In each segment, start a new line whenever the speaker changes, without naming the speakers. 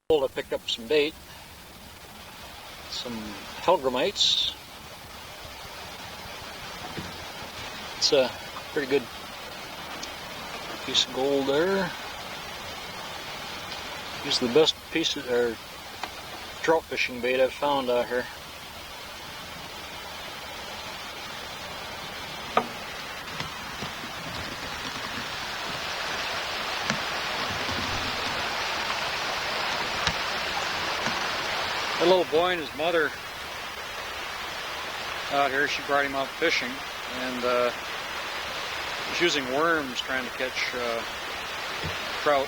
I picked up some bait, some Hellgrammites. It's a pretty good piece of gold there. It's the best piece of trout fishing bait I've found out here. A little boy and his mother out here, she brought him out fishing, and he's using worms trying to catch trout.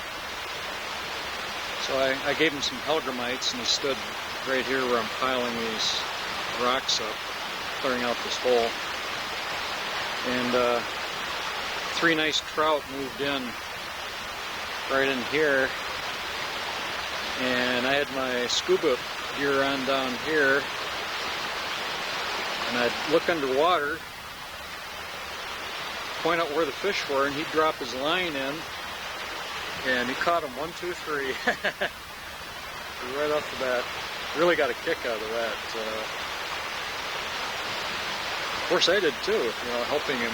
So I gave him some Hellgrammites, and he stood right here where I'm piling these rocks up, clearing out this hole. And 3 nice trout moved in right in here, and I had my scuba gear on down here, and I'd look underwater, point out where the fish were, and he'd drop his line in, and he caught them 1, 2, 3 right off the bat. Really got a kick out of that. Of course I did too, helping him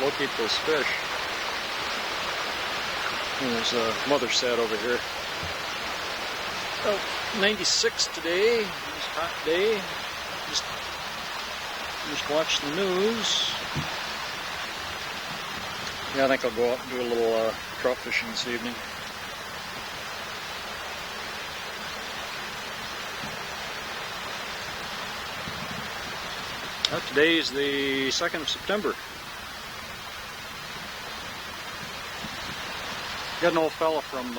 locate those fish. And there's a mother sad over here. Oh, 96 today. It's a hot day. Just watch the news. Yeah, I think I'll go out and do a little trout fishing this evening. Today is the 2nd of September. Got an old fella from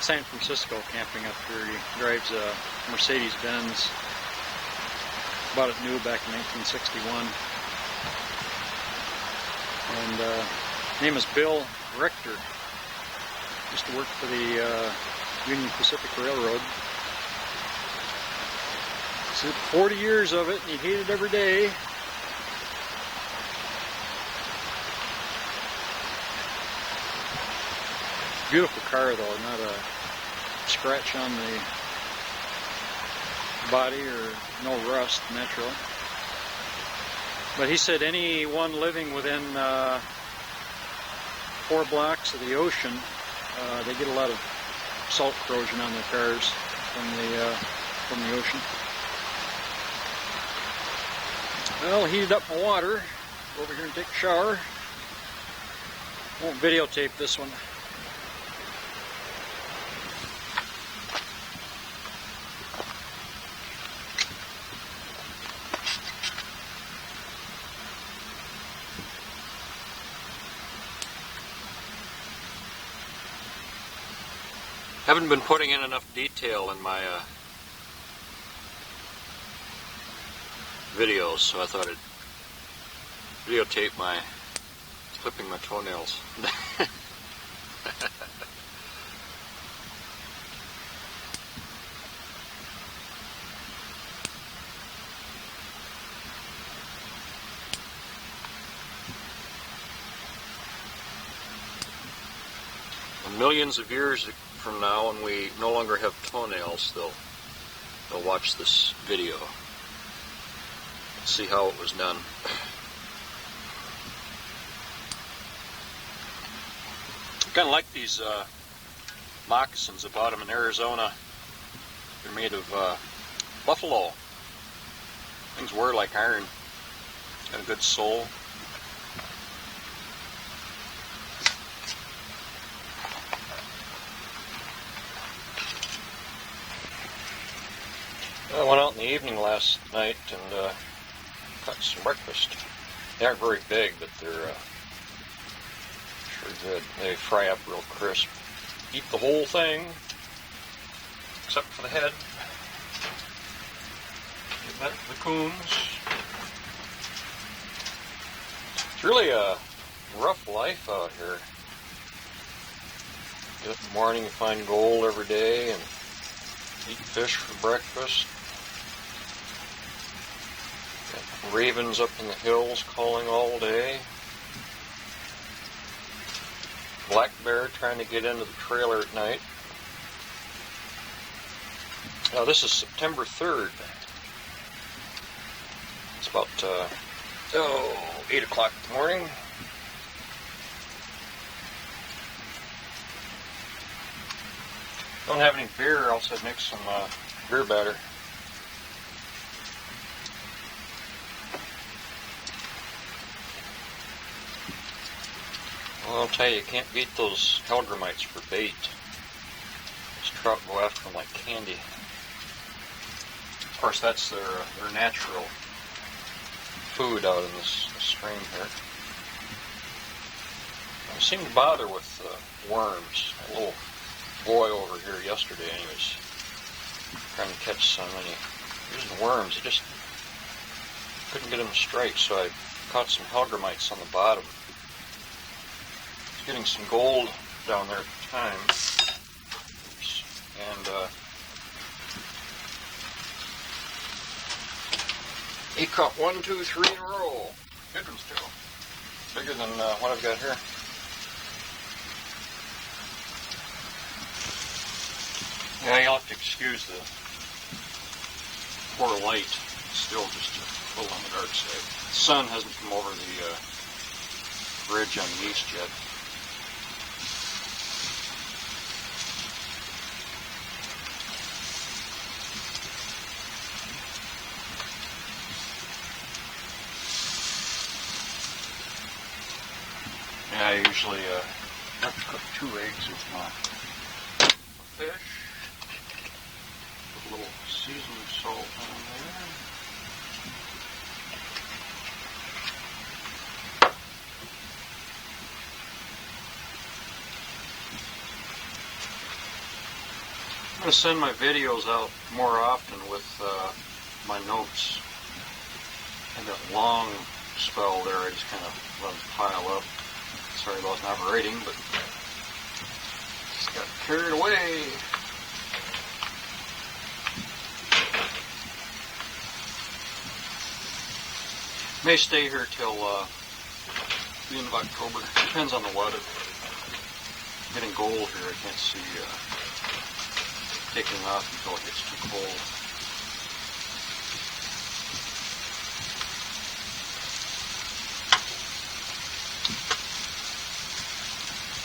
San Francisco camping up here. He drives a Mercedes-Benz. Bought it new back in 1961. And his name is Bill Rector. Used to work for the Union Pacific Railroad. So 40 years of it, and he hated every day. Beautiful car though, not a scratch on the body or no rust, natural. But he said anyone living within 4 blocks of the ocean, they get a lot of salt corrosion on their cars from the ocean. Well, heated up my water. Go over here and take a shower. Won't videotape this one. Haven't been putting in enough detail in my videos, so I thought I'd videotape my clipping my toenails. Millions of years from now, when we no longer have toenails, they'll watch this video, see how it was done. I kind of like these moccasins. I bought them in Arizona. They're made of buffalo. Things wear like iron. Got a good sole. I went out in the evening last night and got some breakfast. They aren't very big, but they're sure good. They fry up real crisp. Eat the whole thing, except for the head. Give that to the coons. It's really a rough life out here. Get up in the morning and find gold every day and eat fish for breakfast. Got ravens up in the hills calling all day. Black bear trying to get into the trailer at night. Now this is September 3rd. It's about 8 o'clock in the morning. Don't have any beer, or else I'd make some beer batter. Well, I'll tell you, you can't beat those Hellgrammites for bait. Those trout go after them like candy. Of course, that's their natural food out in this stream here. I seem to bother with worms. A little boy over here yesterday, and he was trying to catch some, and he using worms. He just couldn't get him to strike, so I caught some Hellgrammites on the bottom. Getting some gold down there at the time. Oops. And he caught 1, 2, 3 in a row. Good ones too. Bigger than what I've got here. Yeah, you'll have to excuse the poor light. It's still just a little on the dark side. The sun hasn't come over the bridge on the east yet. I usually have to cook 2 eggs with my fish. Put a little seasoning salt on there. I'm going to send my videos out more often with my notes. And that long spell there, I just kind of let them pile up. Sorry about not writing, but just got carried away. May stay here till the end of October. Depends on the weather. I'm getting gold here. I can't see taking off until it gets too cold.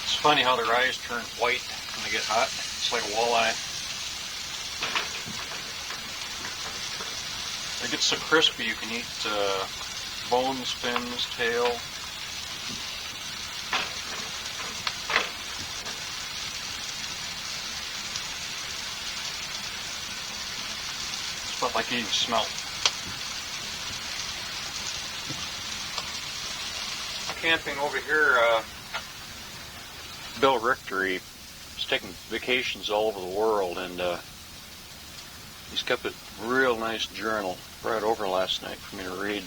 It's funny how their eyes turn white when they get hot. It's like a walleye. They get so crispy you can eat bones, fins, tail. It's about like eating smelt. Camping over here, Bill Rector, he's taking vacations all over the world, and he's kept a real nice journal. Brought it over last night for me to read.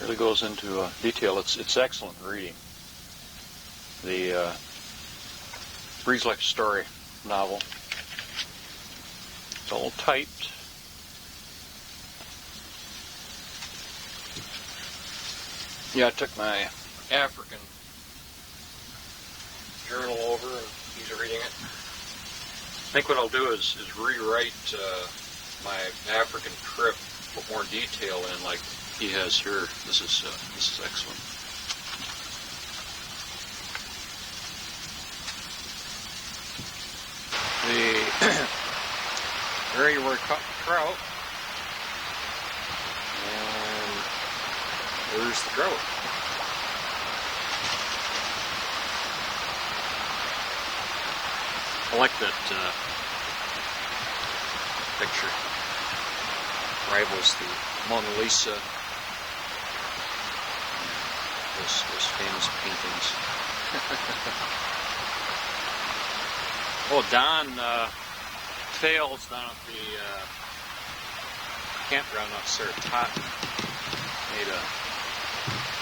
Really goes into detail. It's excellent reading. The reads like a story novel. It's all typed. Yeah, I took my African journal over and he's reading it. I think what I'll do is rewrite my African trip, put more detail in like he has here. This is excellent. The area where I caught the trout, and there's the trout. I like that picture. Rivals the Mona Lisa. Those famous paintings. Oh, Don Tails down at the campground out there at Totten made a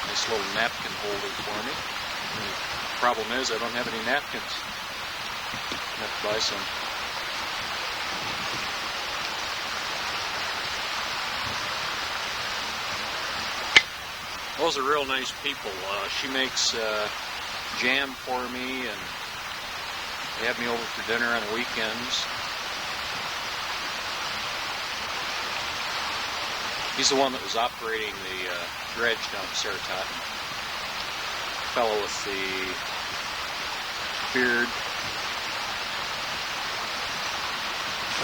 nice little napkin holder for me. And the problem is I don't have any napkins. I have to buy some. Those are real nice people. She makes jam for me, and they have me over for dinner on the weekends. He's the one that was operating the dredge down at Saratoga. Fellow with the beard.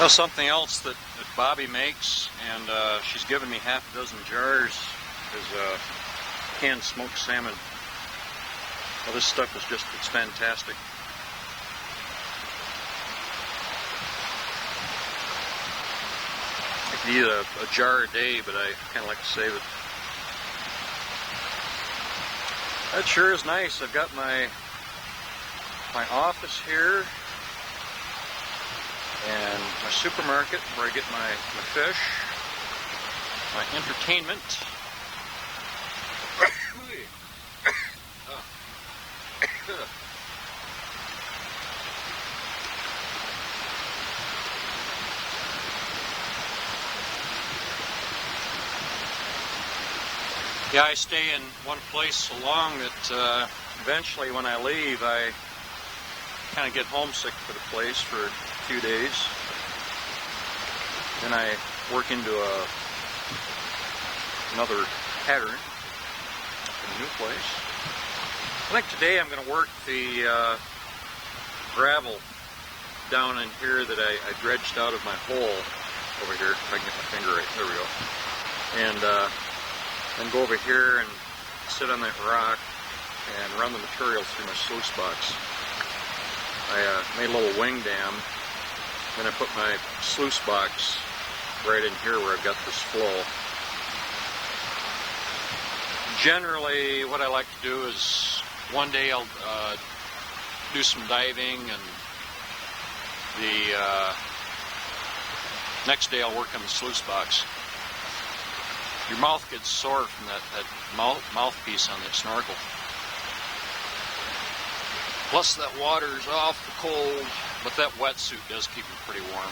Oh, something else that Bobbie makes, and she's given me half a dozen jars, is canned smoked salmon. Well, this stuff is just, it's fantastic. I could eat a jar a day, but I kind of like to save it. That sure is nice. I've got my office here and my supermarket where I get my fish, my entertainment. Yeah, I stay in one place so long that eventually when I leave, I kind of get homesick for the place for a few days. Then I work into another pattern in a new place. I think today I'm going to work the gravel down in here that I dredged out of my hole over here. If I can get my finger right, there we go. And then go over here and sit on that rock and run the material through my sluice box. I made a little wing dam, then I put my sluice box right in here where I've got this flow. Generally, what I like to do is one day I'll do some diving, and the next day I'll work on the sluice box. Your mouth gets sore from that mouthpiece on that snorkel. Plus that water's off the cold, but that wetsuit does keep me pretty warm.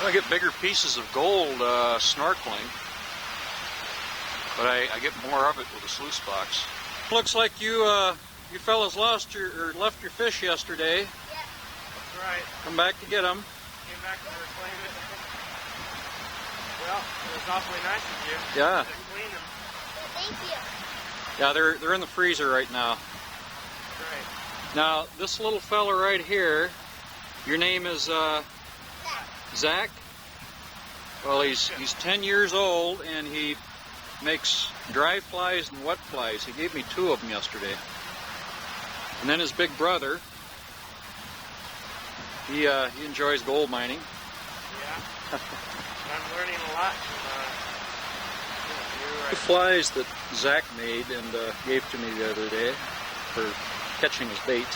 I get bigger pieces of gold snorkeling, but I get more of it with a sluice box. Looks like you fellas left your fish yesterday.
Yeah. That's right.
Come back to get them.
Came back to reclaim it. Well, it was awfully nice of you.
Yeah.
To clean them.
Thank you.
Yeah, they're in the freezer right now.
That's right.
Now, this little fella right here, your name is Zack? Well, he's 10 years old, and he makes dry flies and wet flies. He gave me 2 of them yesterday. And then his big brother, he enjoys gold mining.
Yeah. I'm learning a lot from you.
The flies that Zack made and gave to me the other day for catching his bait.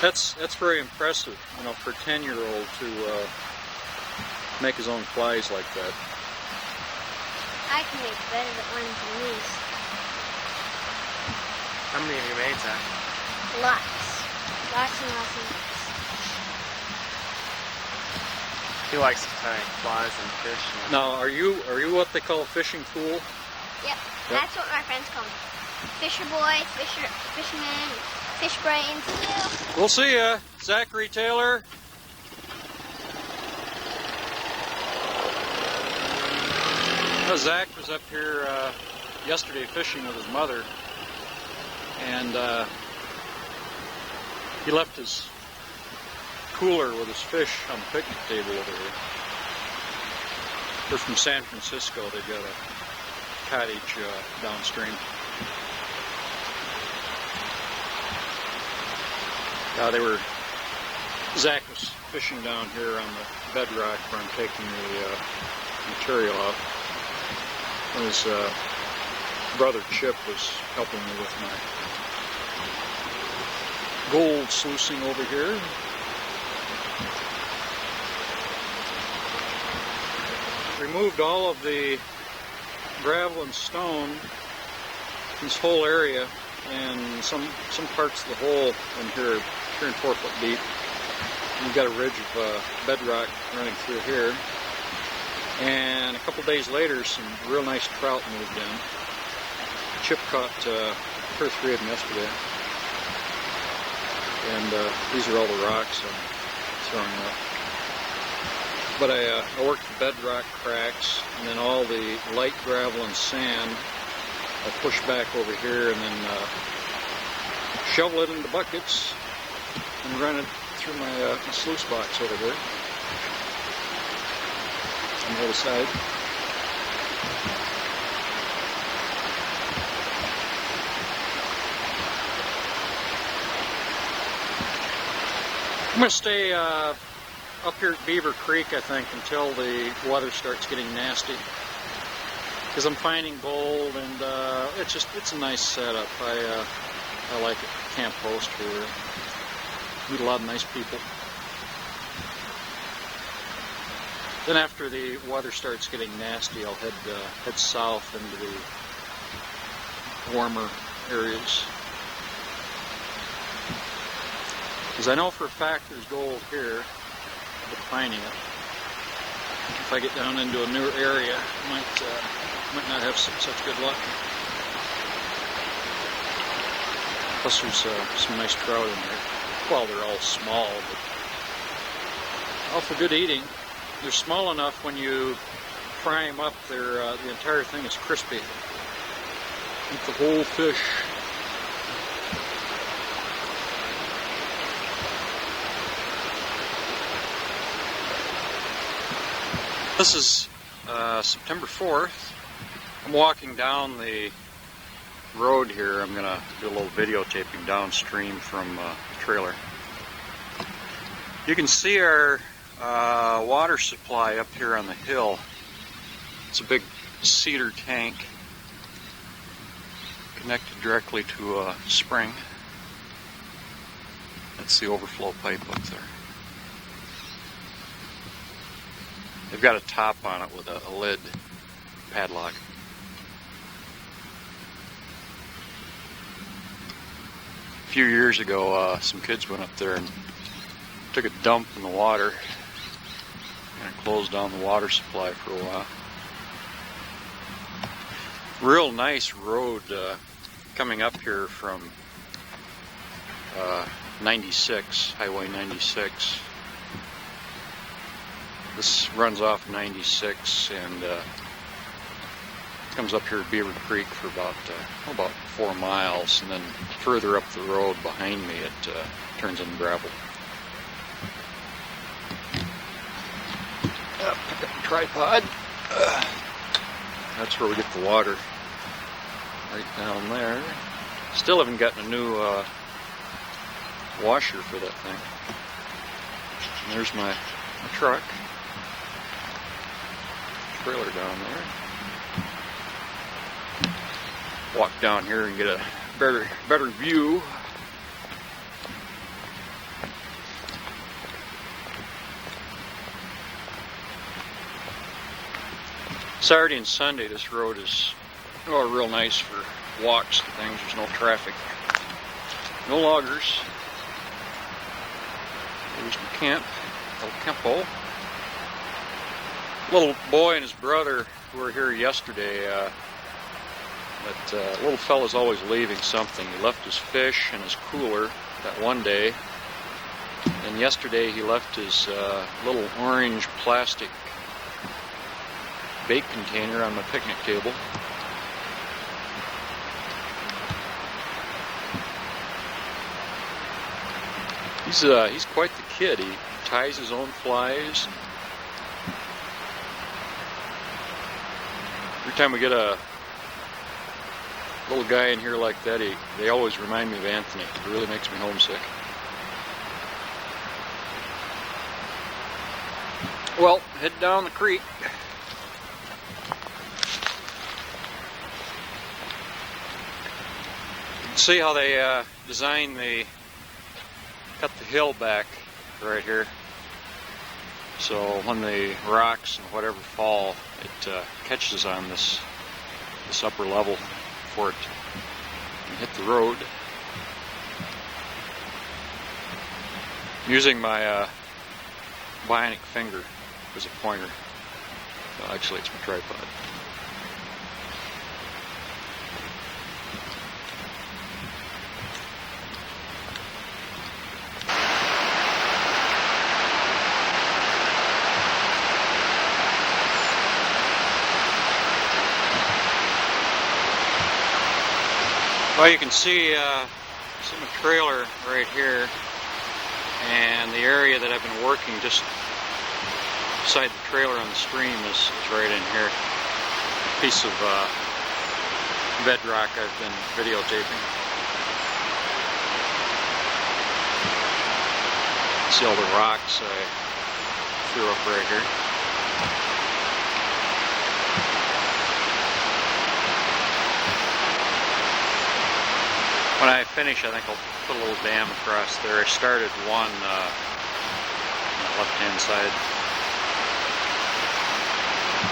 That's very impressive, you know, for a 10-year-old to make his own flies like that.
I can make better ones than these.
How many have you made, Zack?
Lots. Lots and lots and lots.
He likes to tie flies and fish.
Now, are you what they call a fishing fool?
Yep. That's what my friends call me. Fisher boy, fisherman, fish brains.
We'll see ya, Zachary Taylor. Well, Zack was up here yesterday fishing with his mother, and he left his cooler with his fish on the picnic table over here. They're from San Francisco. They've got a cottage downstream. Zack was fishing down here on the bedrock where I'm taking the material out. His brother Chip was helping me with my gold sluicing over here. Removed all of the gravel and stone in this whole area, and some parts of the hole in here are 3 and 4 foot deep. And you've got a ridge of bedrock running through here. And a couple days later, some real nice trout moved in. Chip caught 2 or 3 of them yesterday. and these are all the rocks I'm throwing up. But I worked the bedrock cracks, and then all the light gravel and sand I push back over here, and then shovel it into buckets and run it through my sluice box over there on the other side. I'm going to stay up here at Beaver Creek, I think, until the weather starts getting nasty. Because I'm finding gold, and it's a nice setup. I like it. Camp host here. Meet a lot of nice people. Then after the weather starts getting nasty, I'll head south into the warmer areas. Because I know for a fact there's gold here. I've been finding it. If I get down into a newer area, I might not have such good luck. Plus there's some nice trout in there. Well, they're all small, but all for good eating. They're small enough when you fry them up, the entire thing is crispy. Eat the whole fish. This is September 4th. I'm walking down the road here. I'm going to do a little videotaping downstream from the trailer. You can see our water supply up here on the hill. It's a big cedar tank connected directly to a spring. That's the overflow pipe up there. They've got a top on it with a lid padlock. A few years ago, some kids went up there and took a dump in the water and closed down the water supply for a while. Real nice road coming up here from 96, Highway 96. This runs off 96 and comes up here at Beaver Creek for about 4 miles, and then further up the road behind me it turns into gravel. Pick up the tripod. That's where we get the water. Right down there. Still haven't gotten a new washer for that thing. And there's my truck. Trailer down there. Walk down here and get a better view. Saturday and Sunday this road is real nice for walks and things. There's no traffic. No loggers. There's my camp. El Campo. Little boy and his brother were here yesterday. That little fella's always leaving something. He left his fish and his cooler that one day. And yesterday he left his little orange plastic bait container on my picnic table. He's quite the kid. He ties his own flies. Every time we get a little guy in here like that, they always remind me of Anthony. It really makes me homesick. Well, head down the creek. You can see how they cut the hill back right here. So when the rocks and whatever fall, it catches on this upper level before it can hit the road. I'm using my bionic finger as a pointer. Well, actually, it's my tripod. Well, you can see my trailer right here, and the area that I've been working just beside the trailer on the stream is right in here. A piece of bedrock I've been videotaping. See all the rocks I threw up right here. When I finish, I think I'll put a little dam across there. I started one on the left-hand side.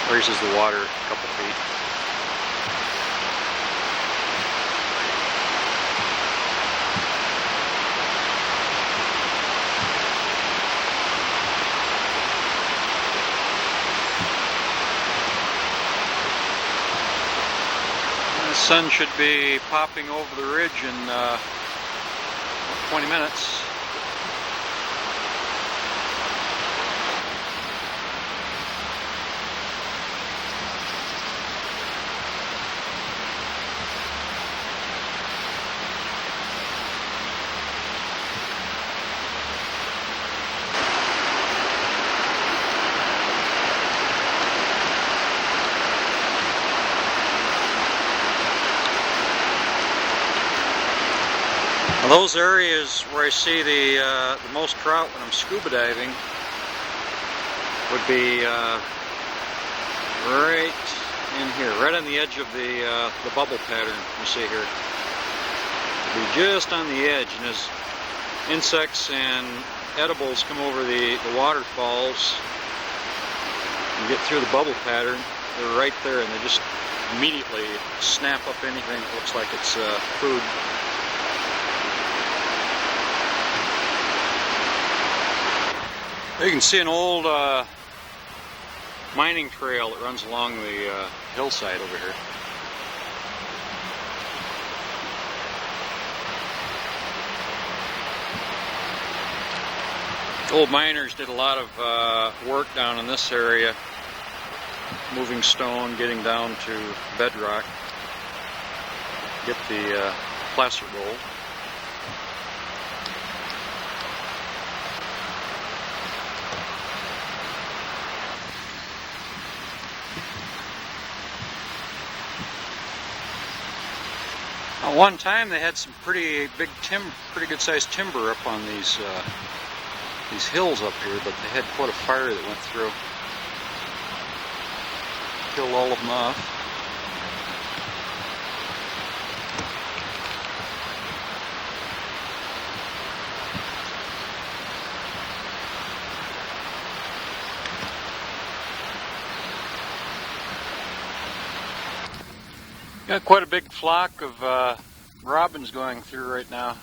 Raises the water a couple feet. The sun should be popping over the ridge in 20 minutes. Those areas where I see the most trout when I'm scuba diving would be right in here, right on the edge of the bubble pattern you see here. It'd be just on the edge, and as insects and edibles come over the waterfalls and get through the bubble pattern, they're right there, and they just immediately snap up anything that looks like it's food. You can see an old mining trail that runs along the hillside over here. Old miners did a lot of work down in this area, moving stone, getting down to bedrock, get the placer gold. At one time they had some pretty good sized timber up on these hills up here, but they had quite a fire that went through. Killed all of them off. Got quite a big flock of robins going through right now.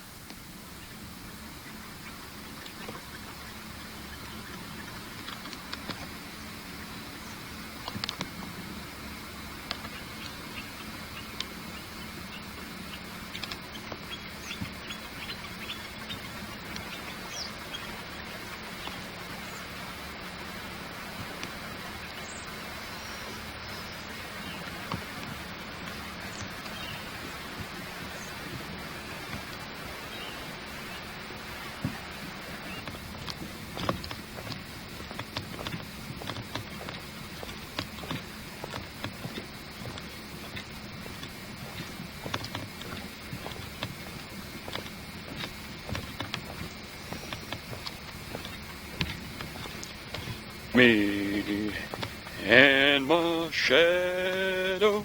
Me and my shadow.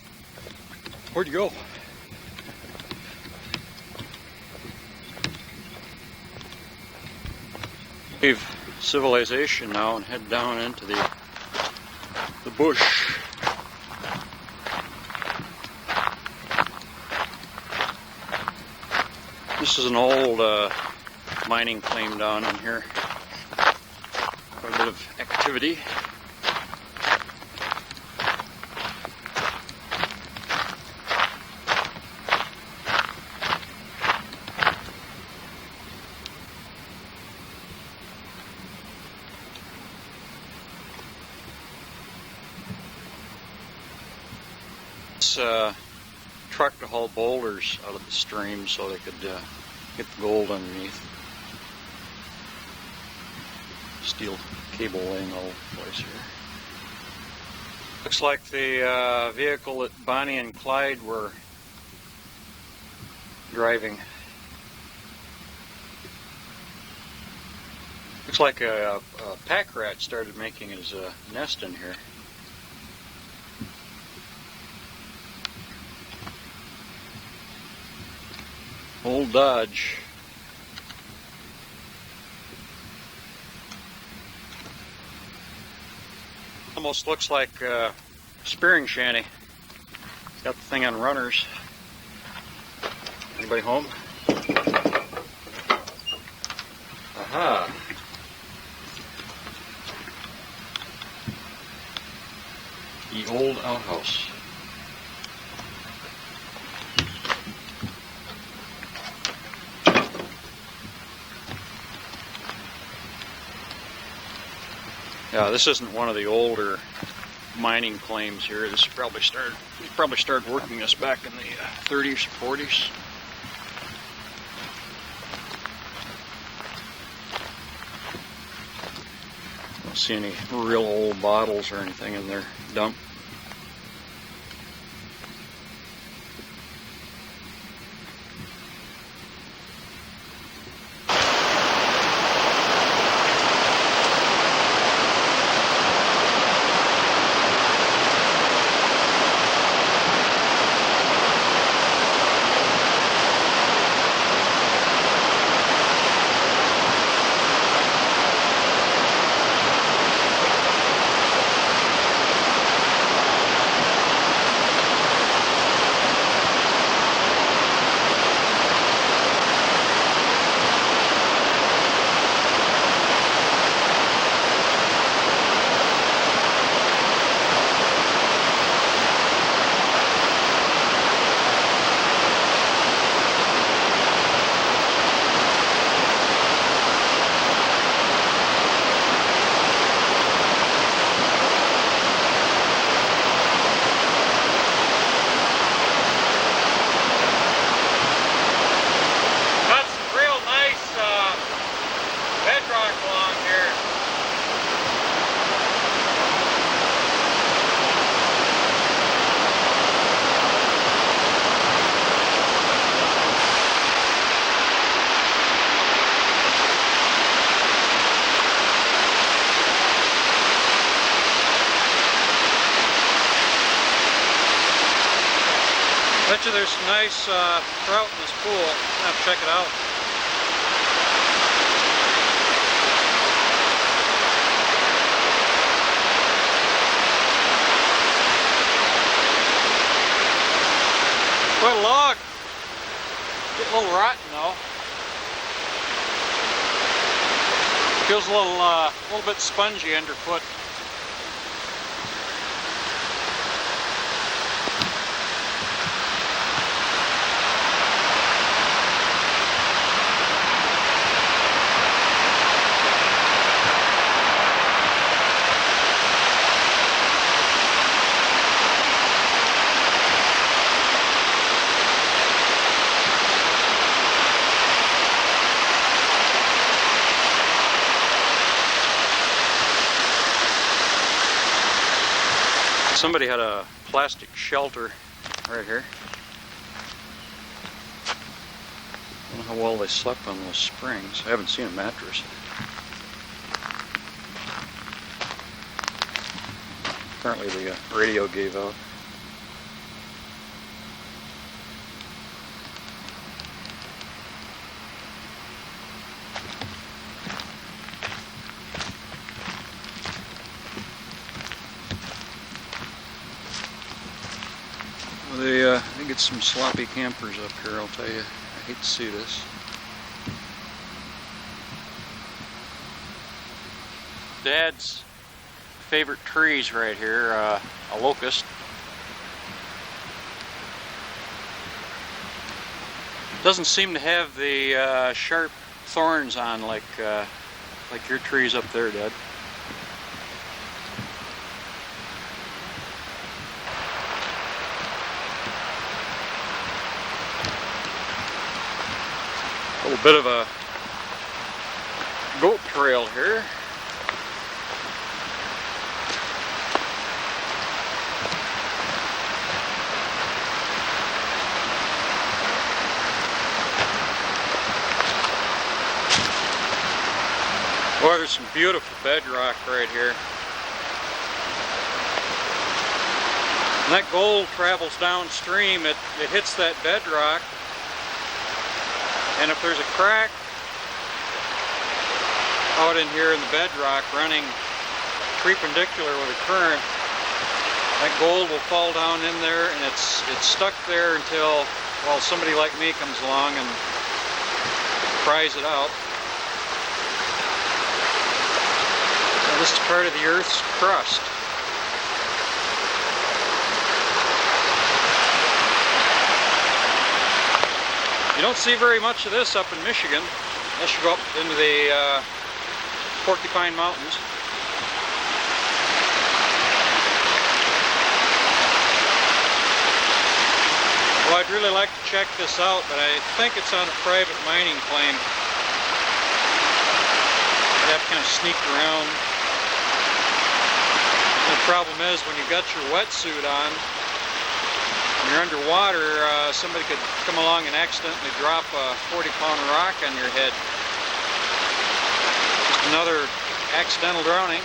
Where'd you go? Leave civilization now and head down into the bush. This is an old mining claim down in here. Quite a bit of activity. This truck to haul boulders out of the stream so they could get the gold underneath. Steel cable laying all over the place here. Looks like the vehicle that Bonnie and Clyde were driving. Looks like a pack rat started making his nest in here. Old Dodge. Almost looks like a spearing shanty. It's got the thing on runners. Anybody home? Aha. The old outhouse. Yeah, this isn't one of the older mining claims here. This probably started working this back in the 30s, 40s. Don't see any real old bottles or anything in their dump. Bet you there's some nice trout in this pool. I'll have to check it out. Quite a log. Getting a little rotten though. Feels a little bit spongy underfoot. Somebody had a plastic shelter right here. I don't know how well they slept on those springs. I haven't seen a mattress. Apparently the radio gave out. They get some sloppy campers up here, I'll tell you. I hate to see this. Dad's favorite trees right here, a locust. Doesn't seem to have the sharp thorns on like your trees up there, Dad. A little bit of a goat trail here. Boy, there's some beautiful bedrock right here. When that gold travels downstream, it hits that bedrock, and if there's a crack out in here in the bedrock running perpendicular with the current, that gold will fall down in there, and it's stuck there until, well, somebody like me comes along and pries it out. This is part of the Earth's crust. You don't see very much of this up in Michigan, unless you go up into the Porcupine Mountains. Well, I'd really like to check this out, but I think it's on a private mining claim. I'd have to kind of sneak around. The problem is when you've got your wetsuit on and you're underwater, somebody could come along and accidentally drop a 40-pound rock on your head. Just another accidental drowning.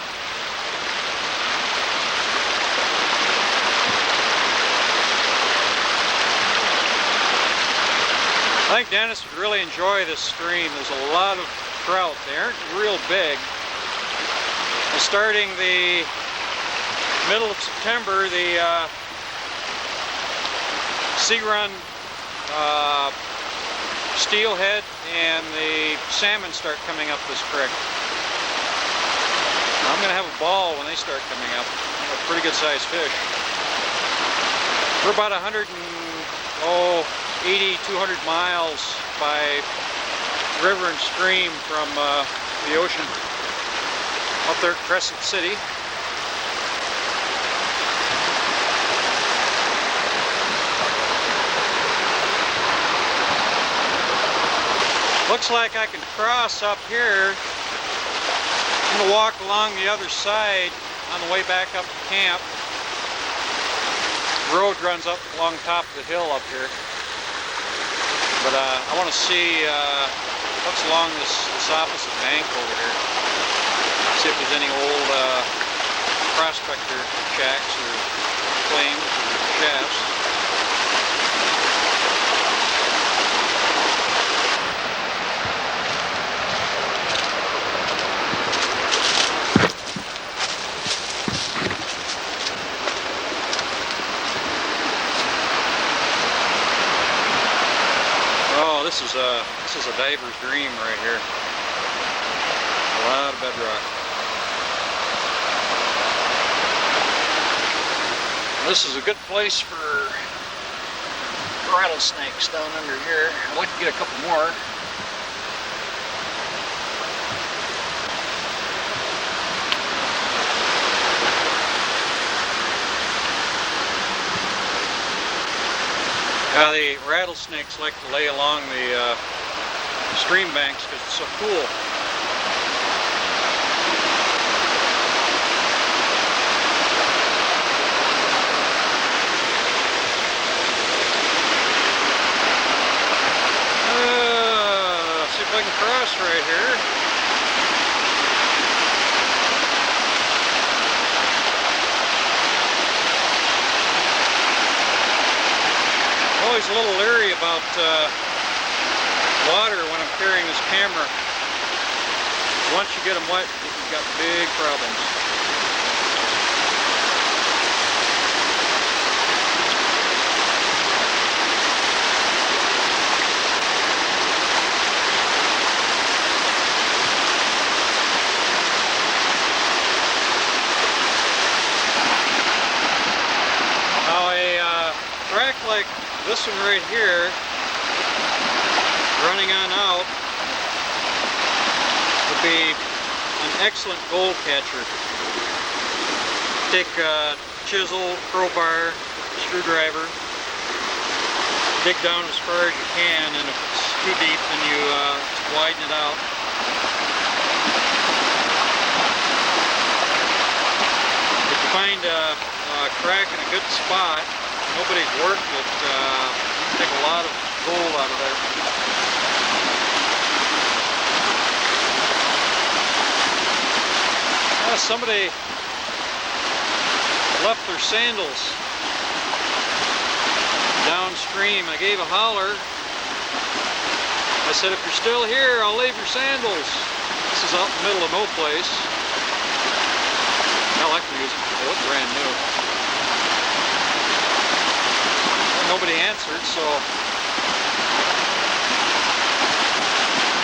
I think Dennis would really enjoy this stream. There's a lot of trout. They aren't real big. Starting the middle of September, the sea run steelhead and the salmon start coming up this creek. I'm going to have a ball when they start coming up. They're a pretty good sized fish. We're about 180, 200 miles by river and stream from the ocean up there at Crescent City. Looks like I can cross up here. I'm going to walk along the other side on the way back up to camp. The road runs up along top of the hill up here. But I want to see what's along this opposite bank over here. See if there's any old prospector shacks or claims or shafts. This is a diver's dream right here. A lot of bedrock. This is a good place for rattlesnakes down under here. I'd like to get a couple more. The rattlesnakes like to lay along the stream banks because it's so cool. See if I can cross right here. Always a little leery about water when I'm carrying this camera. Once you get them wet, you've got big problems. Now a track like this one right here, running on out, would be an excellent gold catcher. Take a chisel, crowbar, screwdriver, dig down as far as you can, and if it's too deep, then you widen it out. If you find a crack in a good spot, nobody's worked it, you can take a lot of gold out of there. Somebody left their sandals downstream. I gave a holler. I said, if you're still here, I'll leave your sandals. This is out in the middle of no place. Hell, I can use them. They look brand new. Well, nobody answered, so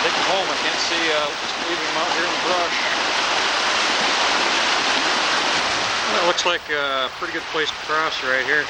take them home. I can't see, just leaving them out here in the brush. Well, it looks like a pretty good place to cross right here.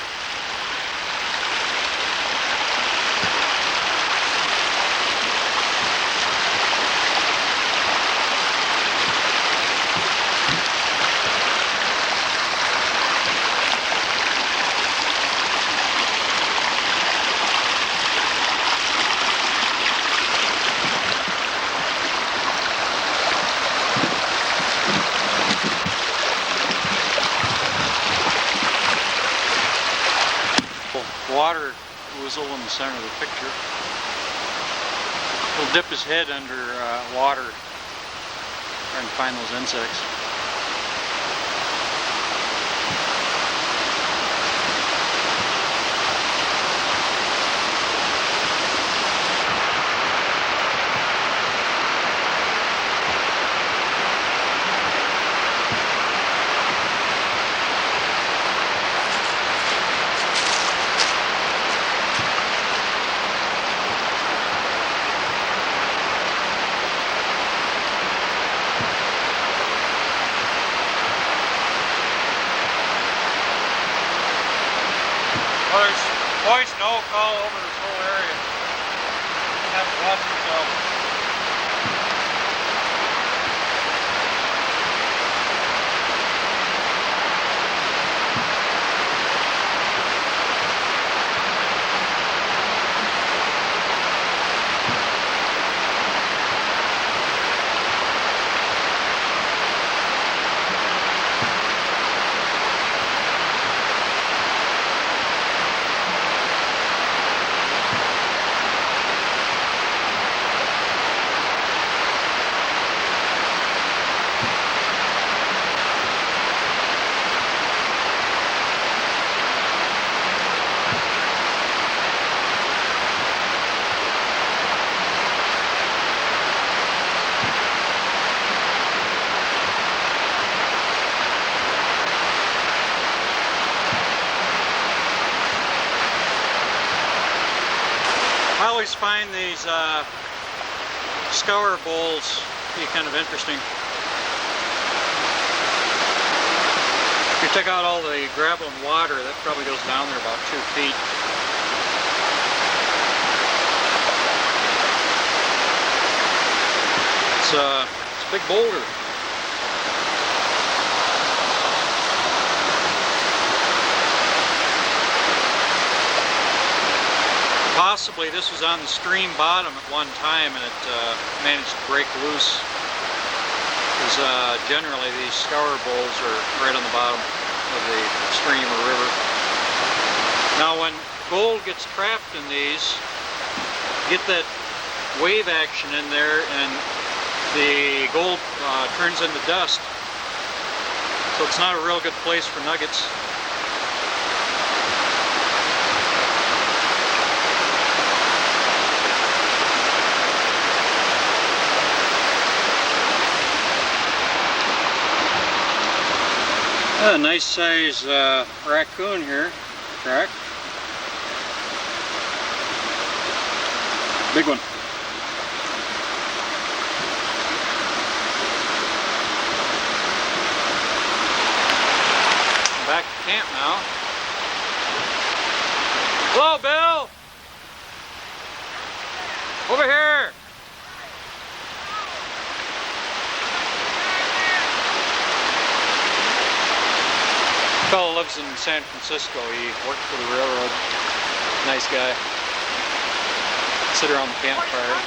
Water Ouzel in the center of the picture. He'll dip his head under water, trying to find those insects.
Well, there's poison oak all over this whole area. You have to watch yourself.
I always find these scour bowls to be kind of interesting. If you take out all the gravel and water, that probably goes down there about 2 feet. It's a big boulder. Possibly this was on the stream bottom at one time and it managed to break loose. Because generally these scour bowls are right on the bottom of the stream or river. Now when gold gets trapped in these, you get that wave action in there and the gold turns into dust. So it's not a real good place for nuggets. A nice size raccoon here, crack. Big one. Back to camp now. Hello, Bill! Over here! Fellow lives in San Francisco. He worked for the railroad. Nice guy. Sit around the campfire.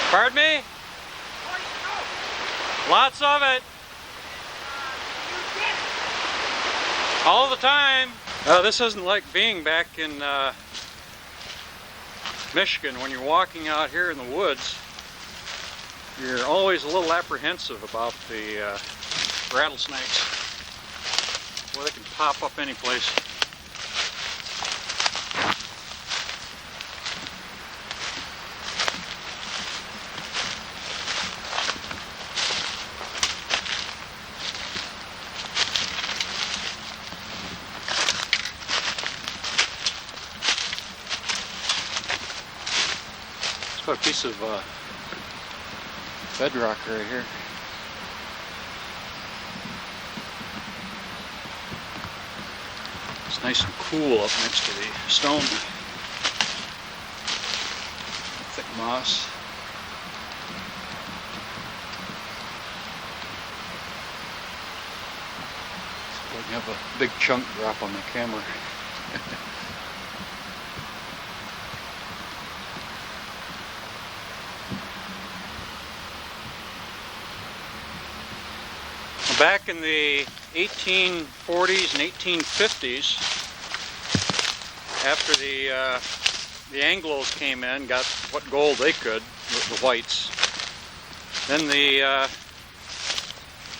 Pardon me? Lots of it. All the time. This isn't like being back in Michigan. When you're walking out here in the woods, you're always a little apprehensive about the rattlesnakes. Well, they can pop up any place. It's got a piece of bedrock right here. It's nice and cool up next to the stone. Thick moss. So I can have a big chunk drop on my camera. Back in the 1840s and 1850s, after the Anglos came in, got what gold they could, the whites, then the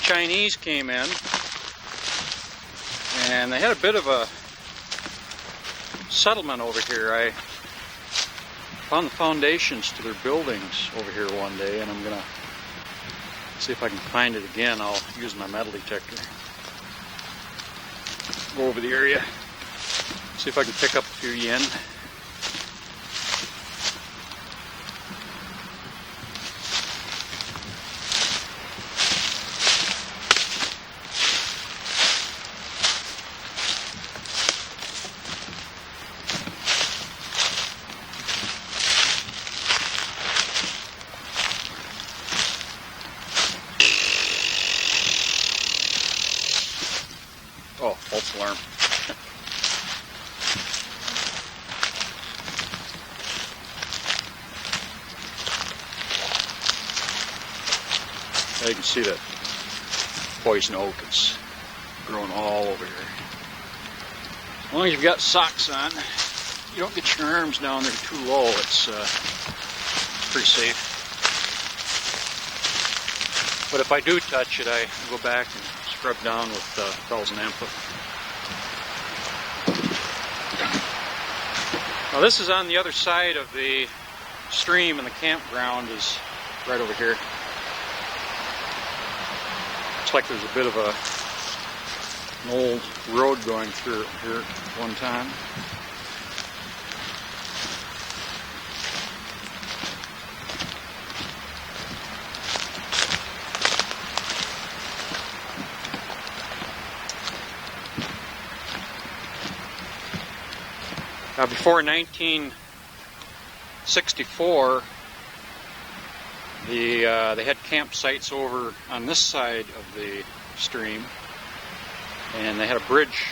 Chinese came in, and they had a bit of a settlement over here. I found the foundations to their buildings over here one day, and I'm going to see if I can find it again. I'll use my metal detector. Go over the area, see if I can pick up a few yen. Oh, false alarm. Now you can see that poison oak is growing all over here. As long as you've got socks on, you don't get your arms down there too low. It's pretty safe. But if I do touch it, I go back and scrub down with 1000 ampere. Now this is on the other side of the stream, and the campground is right over here. Looks like there's a bit of an old road going through it here at one time. Now, before 1964, they had campsites over on this side of the stream, and they had a bridge,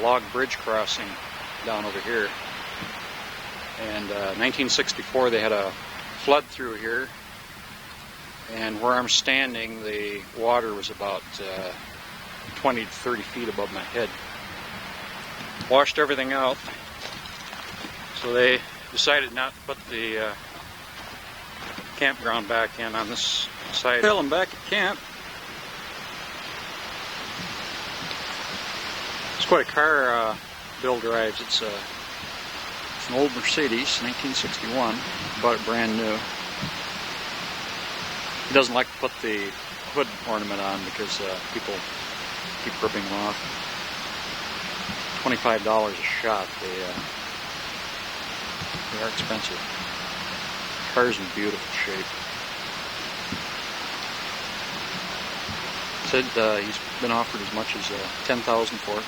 log bridge crossing down over here. And 1964, they had a flood through here, and where I'm standing, the water was about 20 to 30 feet above my head. Washed everything out. So they decided not to put the campground back in on this side. Well, I'm back at camp. It's quite a car Bill drives. It's an old Mercedes, 1961. Bought it brand new. He doesn't like to put the hood ornament on because people keep ripping them off. $25 a shot. They are expensive. The car's in beautiful shape. Said he's been offered as much as $10,000 for it.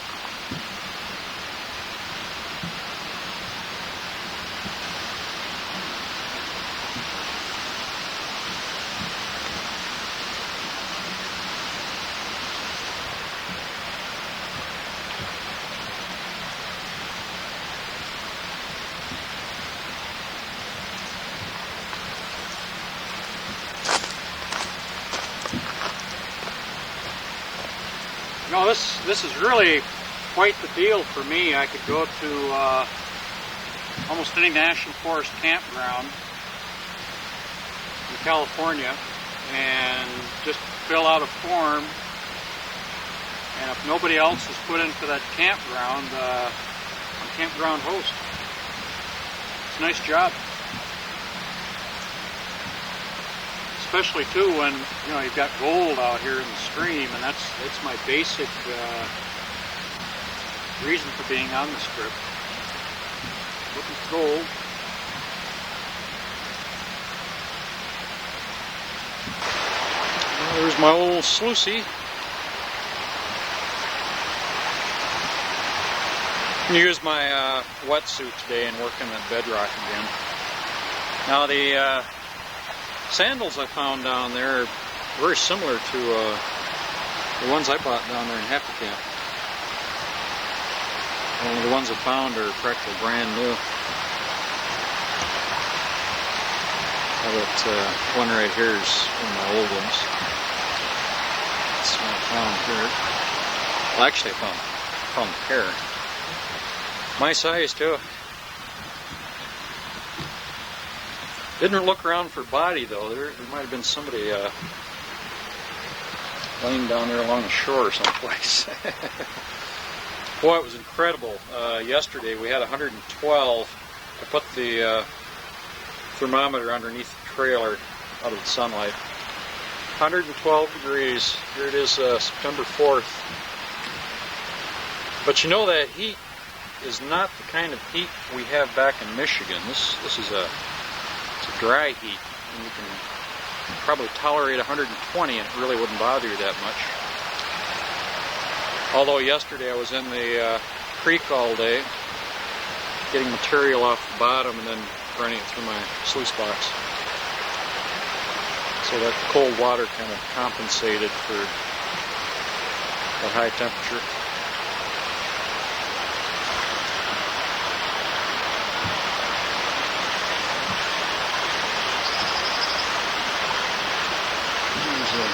You know, this is really quite the deal for me. I could go to almost any national forest campground in California and just fill out a form, and if nobody else is put in for that campground, I'm campground host. It's a nice job. Especially too when, you know, you've got gold out here in the stream, and that's my basic reason for being on the strip. Looking for gold. Well, there's my old Sluice. I'm going to use my wetsuit today and work on that bedrock again. Now the sandals I found down there are very similar to the ones I bought down there in Happy Camp. Only the ones I found are practically brand new. That one right here is one of my old ones. That's what I found here. Well, actually I found a pair. My size too. Didn't look around for body though. There might have been somebody laying down there along the shore or someplace. Boy, it was incredible. Yesterday we had 112. I put the thermometer underneath the trailer out of the sunlight. 112 degrees. Here it is, September 4th. But you know that heat is not the kind of heat we have back in Michigan. This is a dry heat, and you can probably tolerate 120 and it really wouldn't bother you that much. Although yesterday I was in the creek all day getting material off the bottom and then running it through my sluice box. So that cold water kind of compensated for that high temperature.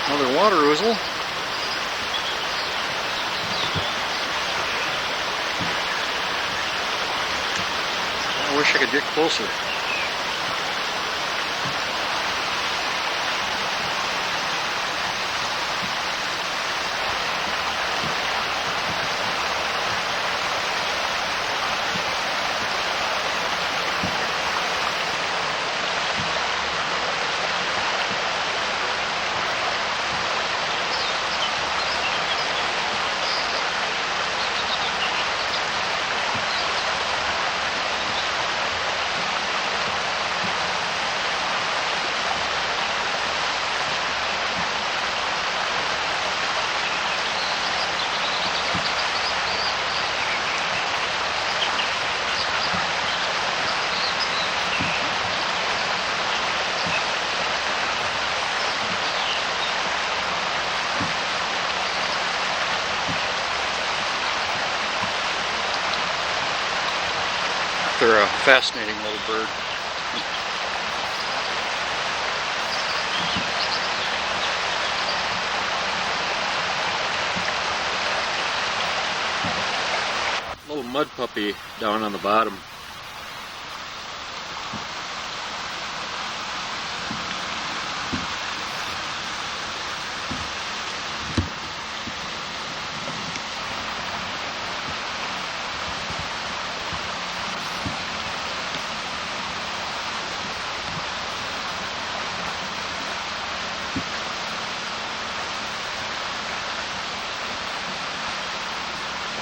Another water ouzel. I wish I could get closer. They're a fascinating little bird. Little mud puppy down on the bottom.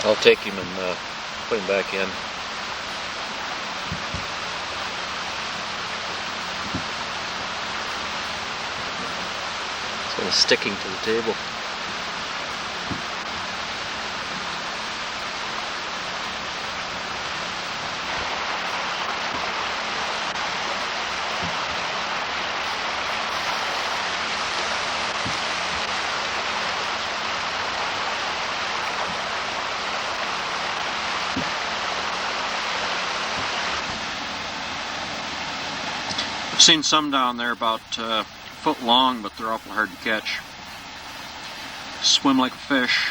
I'll take him and put him back in. So it's sticking to the table. I've seen some down there about a foot long, but they're awful hard to catch. Swim like a fish.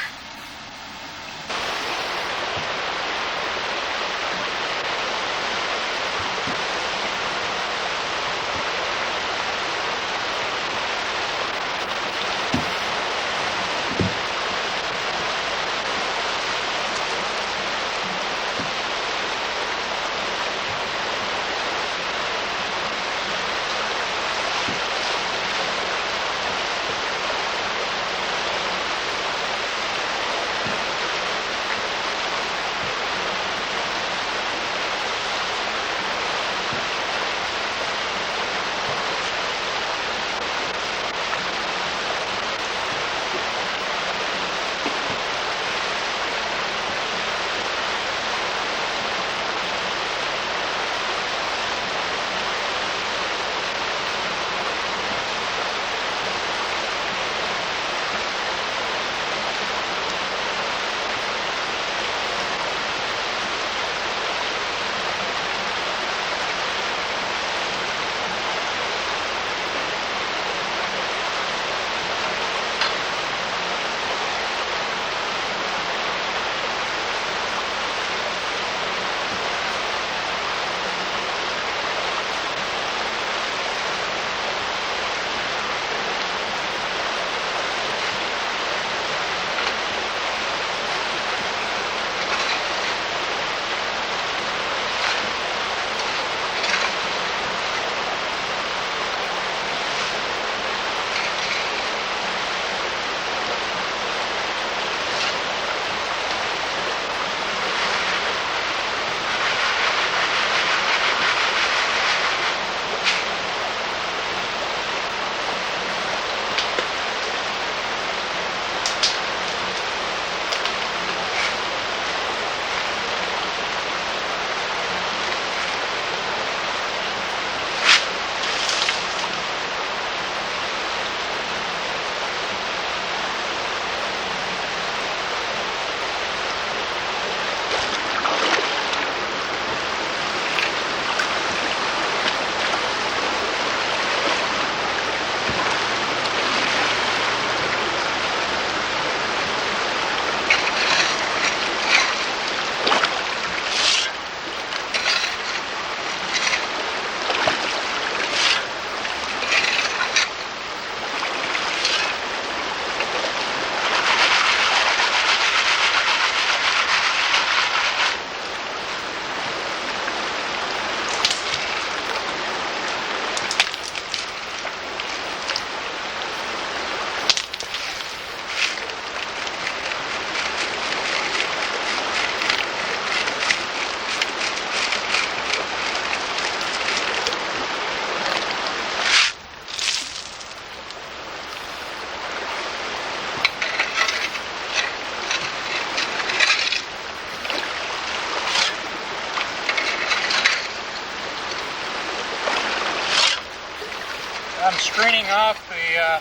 screening off the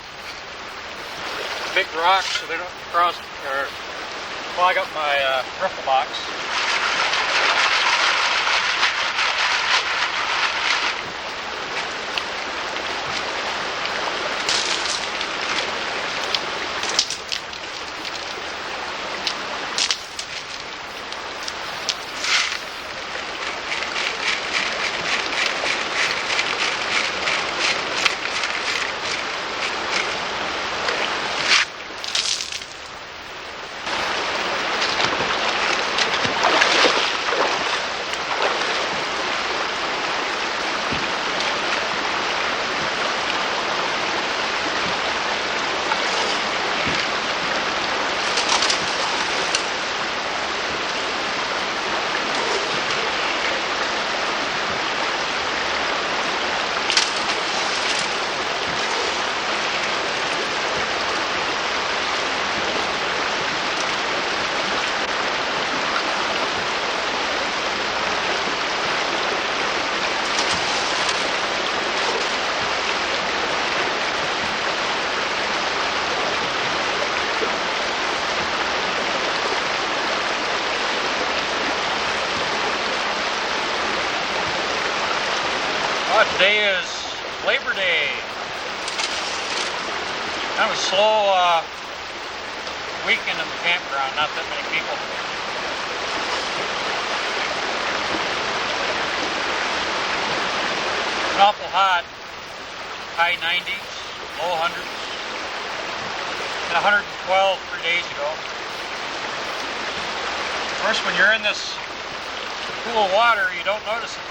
big rocks so they don't cross or clog up my riffle box. Today is Labor Day. Kind of a slow weekend in the campground, not that many people. It's awful hot, high 90s, low 100s, and 112 3 days ago. Of course, when you're in this cool water, you don't notice it.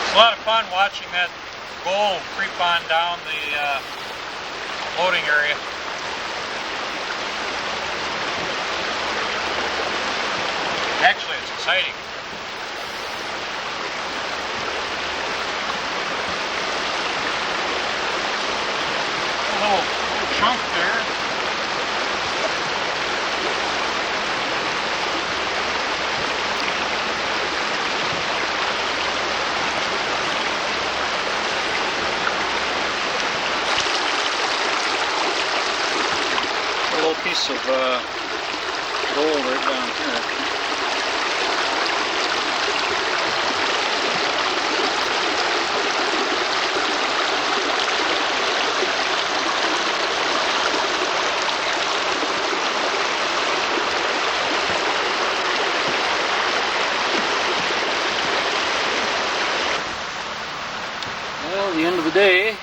A lot of fun watching that gull creep on down the loading area. Actually, it's exciting. A little chunk there.
Piece of gold right down here. Well, the end of the day.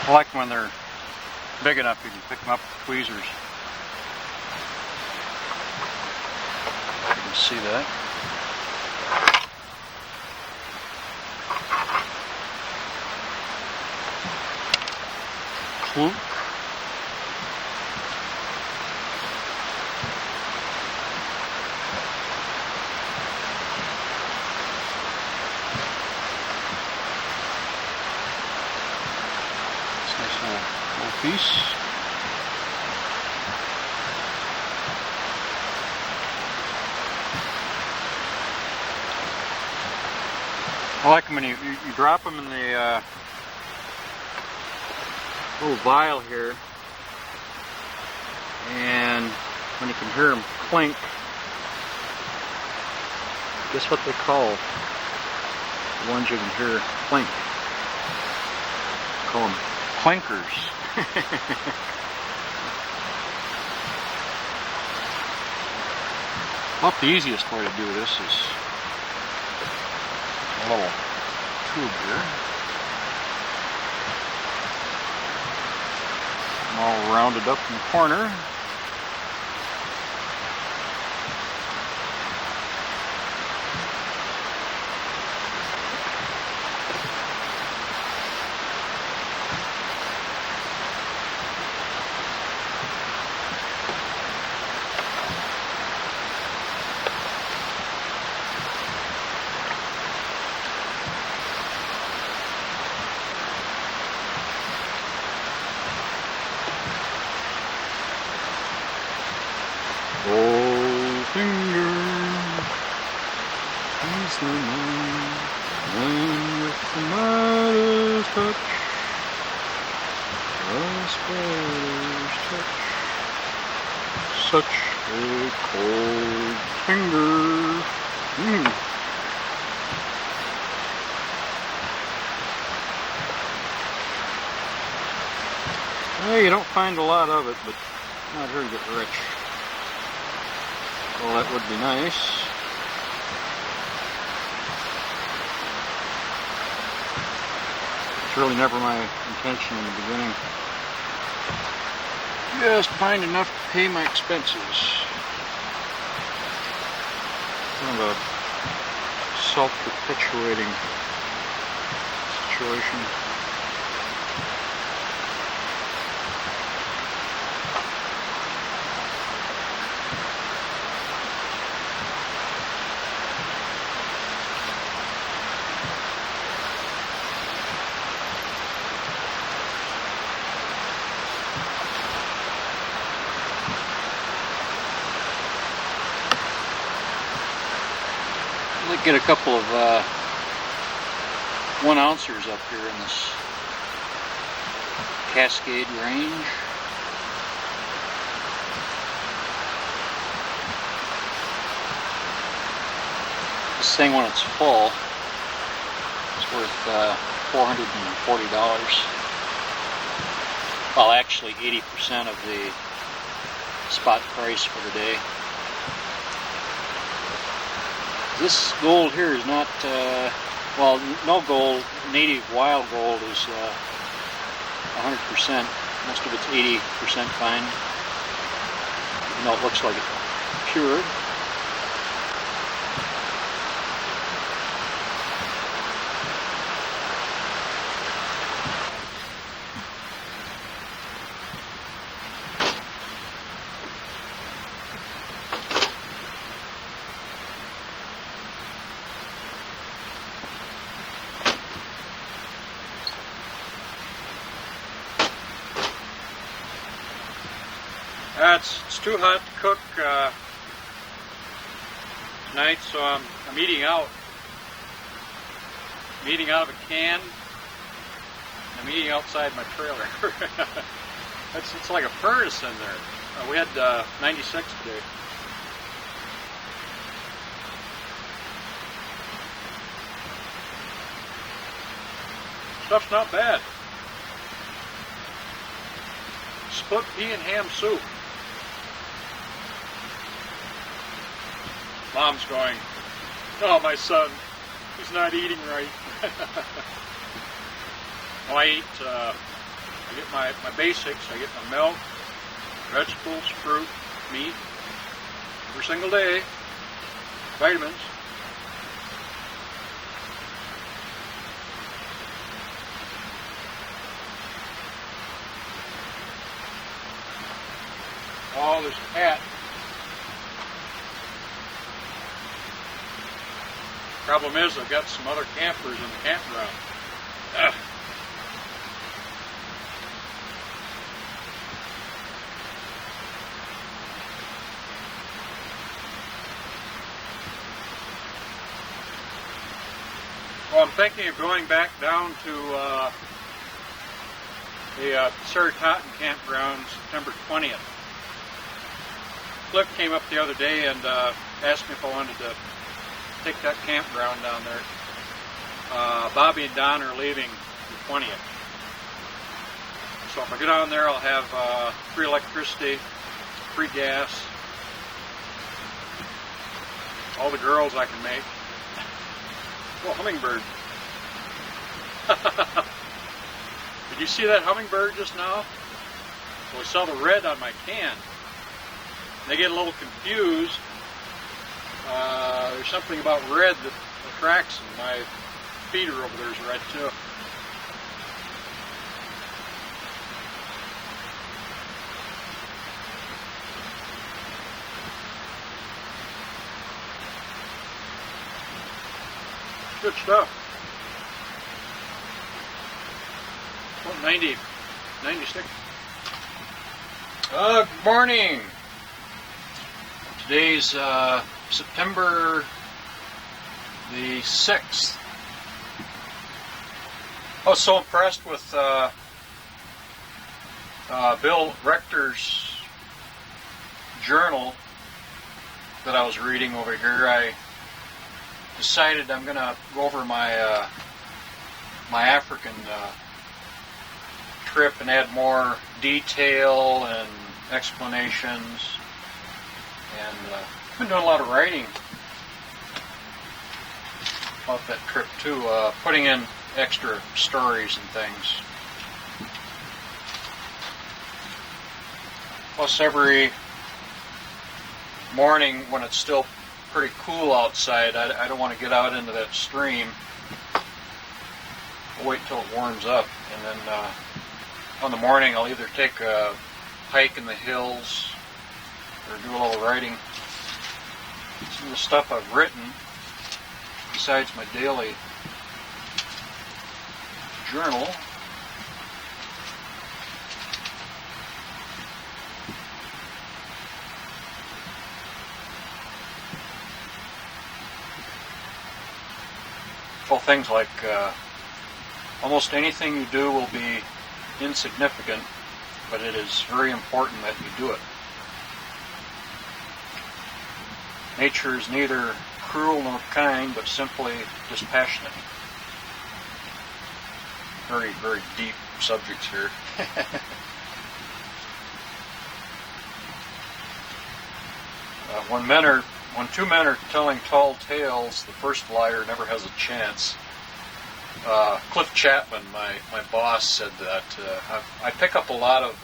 I like when they're big enough you can pick them up with tweezers. You can see that. Clunk. Piece. I like them when you drop them in the little vial here, and when you can hear them clink, guess what they call the ones you can hear clink? Call them clinkers. Well, the easiest way to do this is a little tube here. all rounded up in the corner. Goldfinger, he's the man with the Midas touch, the spider's touch, such a cold finger. Well, you don't find a lot of it, but not here to get rich. Well, that would be nice. It's really never my intention in the beginning. Just find enough to pay my expenses. Kind of a self-perpetuating situation. Get a couple of 1-ouncers up here in this Cascade range. This thing, when it's full, is worth $440. Well, actually 80% of the spot price for the day. This gold here is not, well, no gold, native wild gold is 100%. Most of it's 80% fine. Even though it looks like it's pure. It's too hot to cook tonight, so I'm eating out. I'm eating out of a can. I'm eating outside my trailer. It's like a furnace in there. We had 96 today. Stuff's not bad. Split pea and ham soup. Mom's going, oh, my son, he's not eating right. Well, I get my basics. I get my milk, vegetables, fruit, meat, every single day, vitamins. Oh, there's a cat. Problem is, I've got some other campers in the campground. Ugh. Well, I'm thinking of going back down to the Seiad campground September 20th. Cliff came up the other day and asked me if I wanted to take that campground down there. Bobbie and Don are leaving the 20th. So if I get on there, I'll have free electricity, free gas, all the girls I can make. Oh, hummingbird. Did you see that hummingbird just now?
So I saw the red on my can. They get a little confused. There's something about red that attracts them. My feeder over there is red too. Good stuff. What, 96?
Good morning. Today's September the 6th.
I was so impressed with Bill Rector's journal that I was reading over here. I decided I'm going to go over my my African trip and add more detail and explanations. And I've been doing a lot of writing about that trip too, putting in extra stories and things. Plus, every morning when it's still pretty cool outside, I don't want to get out into that stream. I'll wait till it warms up, and then on the morning I'll either take a hike in the hills or do a little writing. Some of the stuff I've written, besides my daily journal, well, things like almost anything you do will be insignificant, but it is very important that you do it. Nature is neither cruel nor kind, but simply dispassionate. Very, very deep subjects here. When two men are telling tall tales, the first liar never has a chance. Cliff Chapman, my boss, said that. I pick up a lot of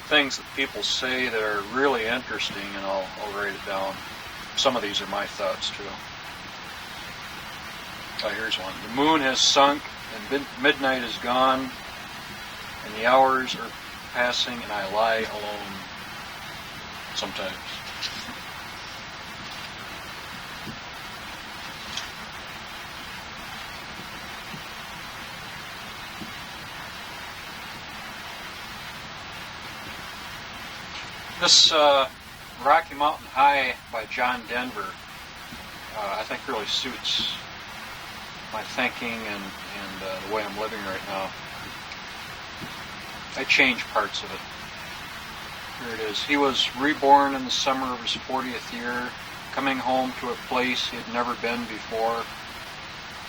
things that people say that are really interesting, and I'll write it down. Some of these are my thoughts too. Oh, here's one. The moon has sunk, and midnight is gone, and the hours are passing, and I lie alone sometimes. This Rocky Mountain High by John Denver, I think really suits my thinking and the way I'm living right now. I changed parts of it. Here it is. He was reborn in the summer of his 40th year, coming home to a place he had never been before.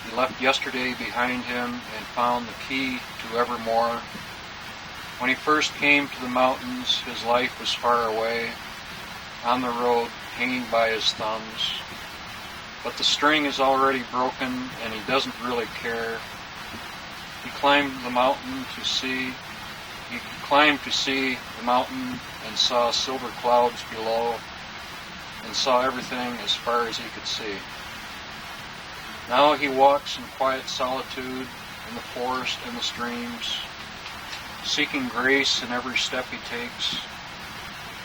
He left yesterday behind him and found the key to evermore. When he first came to the mountains, his life was far away, on the road, hanging by his thumbs. But the string is already broken, and he doesn't really care. He climbed the mountain to see. He climbed to see the mountain and saw silver clouds below, and saw everything as far as he could see. Now he walks in quiet solitude in the forest and the streams, seeking grace in every step he takes.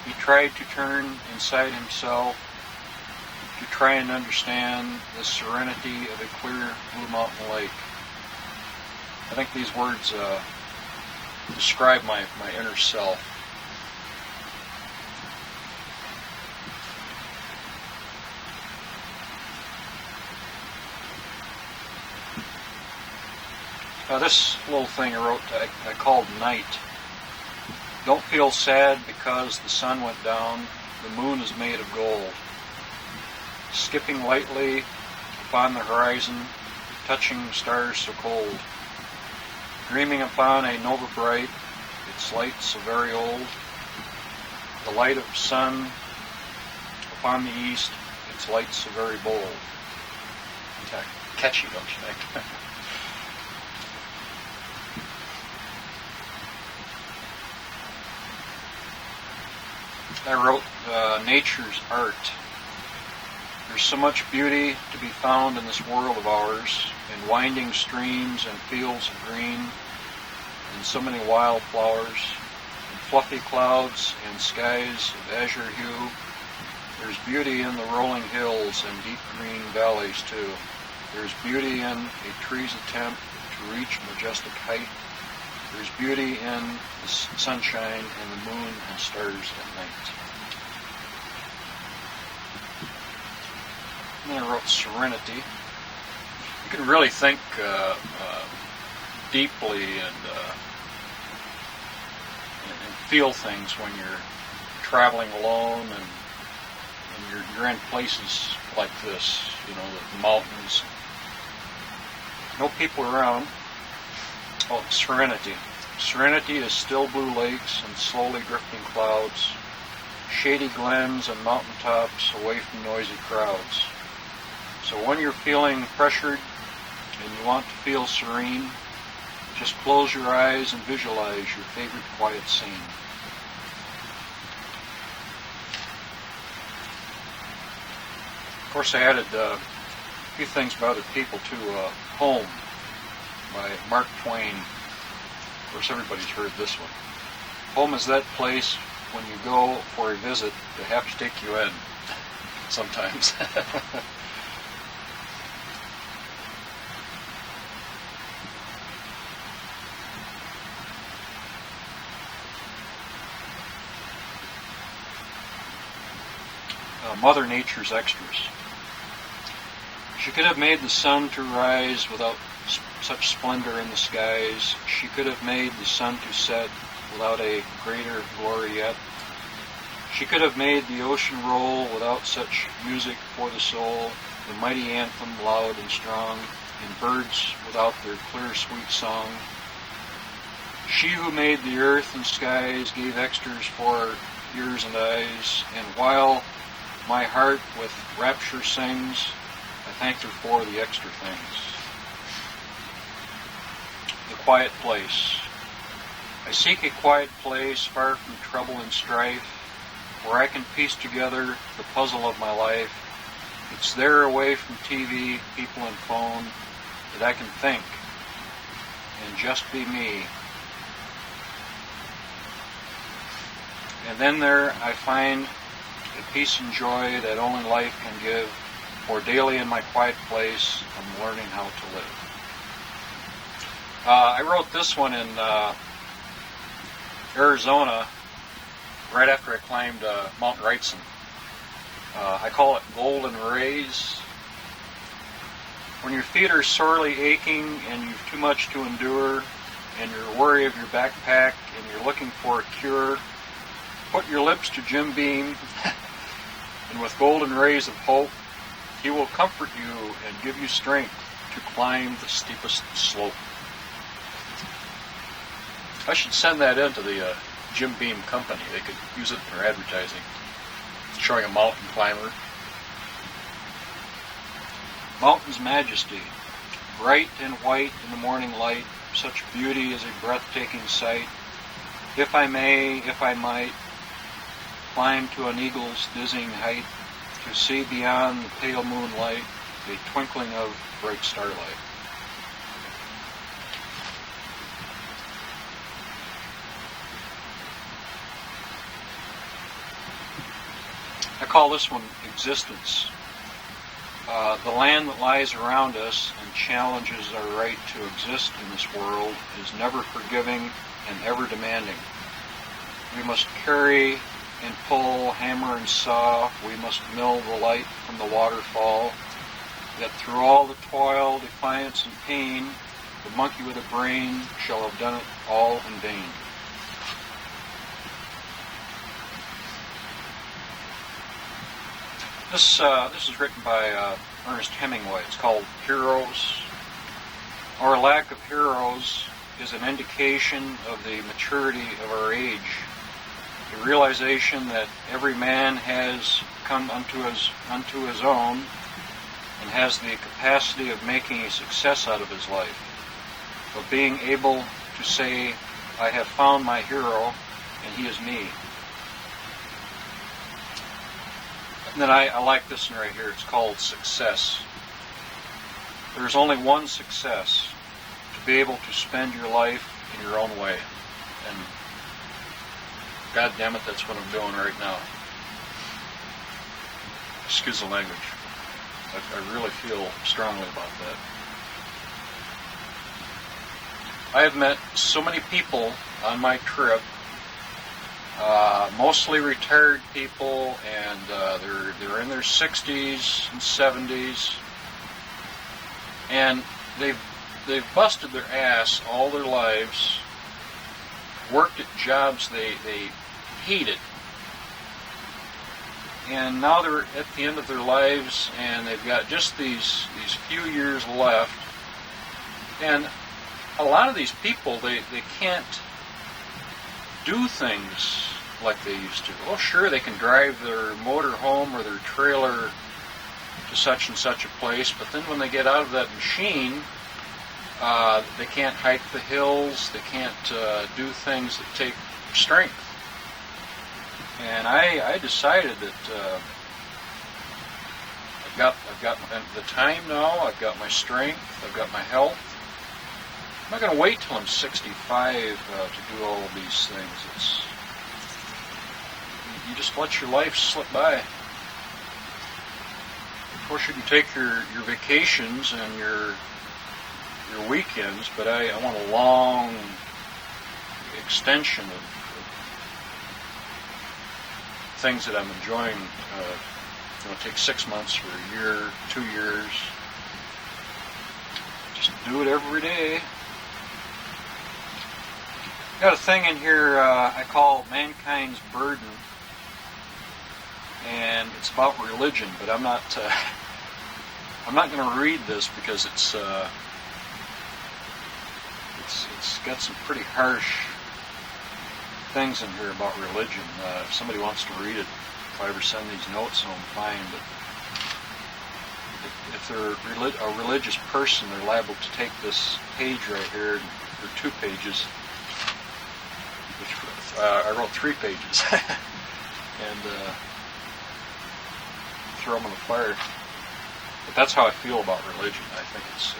He tried to turn inside himself to try and understand the serenity of a clear blue mountain lake. I think these words describe my inner self. This little thing I wrote, I called Night. Don't feel sad because the sun went down. The moon is made of gold. Skipping lightly upon the horizon, touching stars so cold. Dreaming upon a nova bright, its lights so very old. The light of sun upon the east, its lights so very bold. Catchy, don't you think? I wrote nature's art. There's so much beauty to be found in this world of ours, in winding streams and fields of green, and so many wildflowers, and fluffy clouds and skies of azure hue. There's beauty in the rolling hills and deep green valleys too. There's beauty in a tree's attempt to reach majestic height. There's beauty in the sunshine and the moon and stars at night. And then I wrote serenity. You can really think deeply and feel things when you're traveling alone and you're in places like this, you know, the mountains. No people around. Oh, serenity. Serenity is still blue lakes and slowly drifting clouds, shady glens and mountaintops away from noisy crowds. So when you're feeling pressured and you want to feel serene, just close your eyes and visualize your favorite quiet scene. Of course, I added a few things about other people too. Home by Mark Twain. Of course, everybody's heard this one. Home is that place when you go for a visit, they have to take you in sometimes. Mother Nature's extras. She could have made the sun to rise without such splendor in the skies. She could have made the sun to set without a greater glory yet. She could have made the ocean roll without such music for the soul, the mighty anthem loud and strong, and birds without their clear sweet song. She who made the earth and skies gave extras for ears and eyes, and while my heart with rapture sings, I thank her for the extra things. The quiet place. I seek a quiet place far from trouble and strife, where I can piece together the puzzle of my life. It's there away from TV, people, and phone that I can think and just be me. And then there I find a peace and joy that only life can give, for daily in my quiet place I'm learning how to live. I wrote this one in Arizona right after I climbed Mount Wrightson. I call it Golden Rays. When your feet are sorely aching and you've too much to endure, and you're worried of your backpack and you're looking for a cure, put your lips to Jim Beam, and with golden rays of hope, he will comfort you and give you strength to climb the steepest slope. I should send that in to the Jim Beam company. They could use it for advertising, showing a mountain climber. Mountain's majesty, bright and white in the morning light, such beauty is a breathtaking sight. If I may, if I might, climb to an eagle's dizzying height, to see beyond the pale moonlight a twinkling of bright starlight. I call this one existence. The land that lies around us and challenges our right to exist in this world is never forgiving and ever demanding. We must carry and pull, hammer and saw, we must mill the light from the waterfall, yet through all the toil, defiance, and pain, the monkey with a brain shall have done it all in vain. This is written by Ernest Hemingway. It's called Heroes. Our lack of heroes is an indication of the maturity of our age. The realization that every man has come unto his own and has the capacity of making a success out of his life, of being able to say, I have found my hero and he is me. And then I like this one right here. It's called Success. There's only one success: to be able to spend your life in your own way. And God damn it, that's what I'm doing right now. Excuse the language. I really feel strongly about that. I have met so many people on my trip, mostly retired people, and they're in their 60s and 70s, and they've busted their ass all their lives, worked at jobs they hated, and now they're at the end of their lives, and they've got just these few years left. And a lot of these people, they can't do things like they used to. Well, sure, they can drive their motor home or their trailer to such and such a place, but then when they get out of that machine, they can't hike the hills, they can't do things that take strength. And I decided that I've got the time now, I've got my strength, I've got my health. I'm not going to wait till I'm 65 to do all of these things. You just let your life slip by. Of course, you can take your vacations and your weekends, but I want a long extension of things that I'm enjoying. Take 6 months or a year, 2 years. Just do it every day. Got a thing in here I call Mankind's Burden, and it's about religion. But I'm not going to read this because it's got some pretty harsh things in here about religion. If somebody wants to read it, if I ever send these notes home, fine. But if they're a religious person, they're liable to take this page right here, or 2 pages. Which I wrote 3 pages, and throw them in the fire. But that's how I feel about religion. I think it's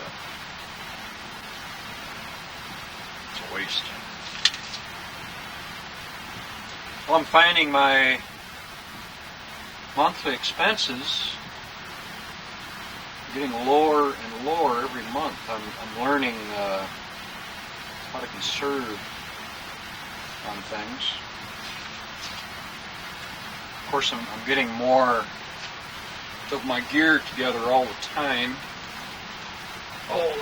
a waste. Well, I'm finding my monthly expenses getting lower and lower every month. I'm learning how to conserve on things. Of course, I'm getting more of my gear together all the time. Oh,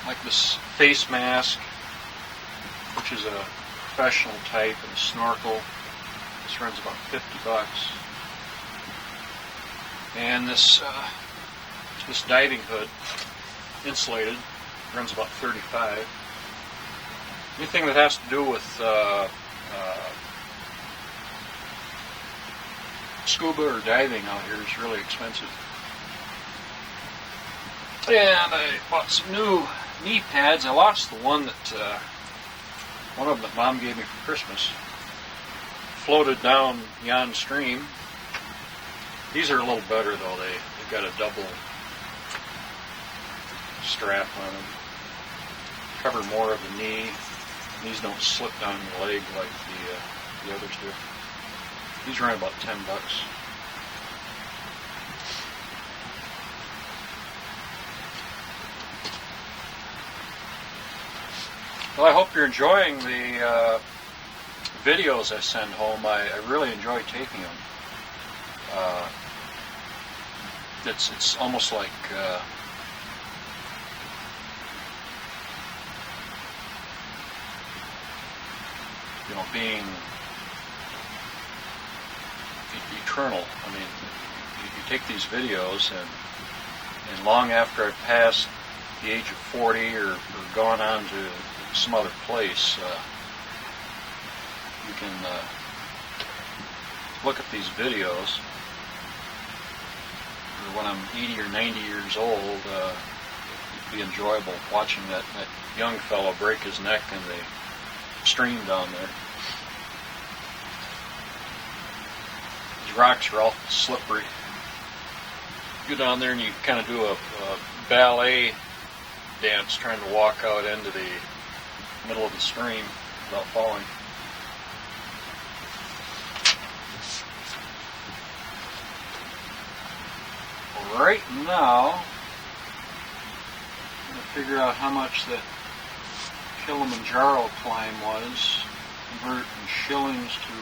like this face mask, which is a professional type, and a snorkel. This runs about $50. And this diving hood, insulated, runs about $35. Anything that has to do with scuba or diving out here is really expensive. And I bought some new knee pads. I lost the one of them that Mom gave me for Christmas. Floated down yon stream. These are a little better though. They've got a double strap on them. Cover more of the knee. These don't slip down your leg like the others do. These run about $10. Well, I hope you're enjoying the videos I send home. I really enjoy taking them. It's almost like being eternal. I mean, you take these videos, and long after I've passed the age of 40 or gone on to some other place, you can look at these videos. Or when I'm 80 or 90 years old, it'd be enjoyable watching that young fellow break his neck in the stream down there. He's rocks are all slippery. You go down there and you kind of do a ballet dance trying to walk out into the middle of the stream without falling. Right now, I'm going to figure out how much that Kilimanjaro climb was, convert in shillings to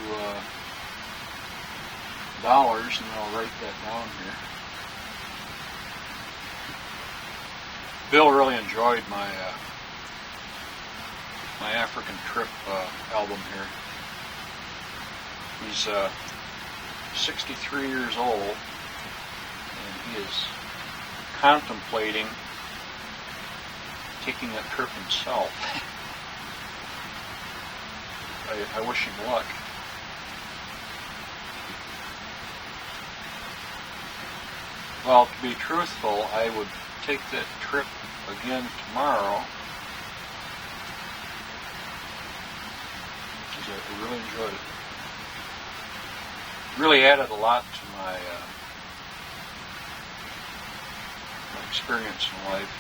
dollars, and I'll write that down here. Bill really enjoyed my my African trip album here. He's 63 years old, and he is contemplating taking that trip himself. I wish him luck. Well, to be truthful, I would take that trip again tomorrow, because I really enjoyed it. Really added a lot to my my experience in life.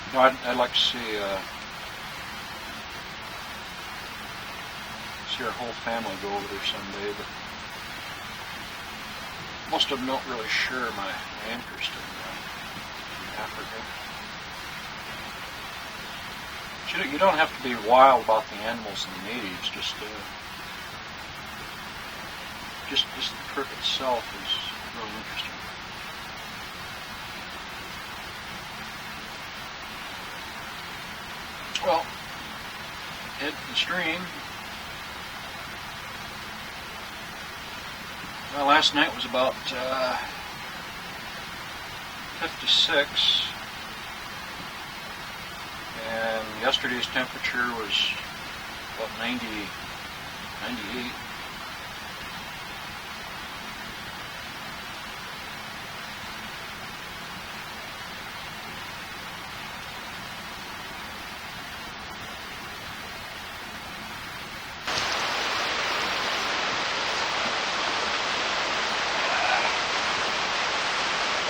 You know, I'd like to see our whole family go over there someday, but most of them don't really share my interest in Africa. But you don't have to be wild about the animals and the natives. Just the trip itself is really interesting. Well, head to the stream. Well, last night was about 56, and yesterday's temperature was about 98.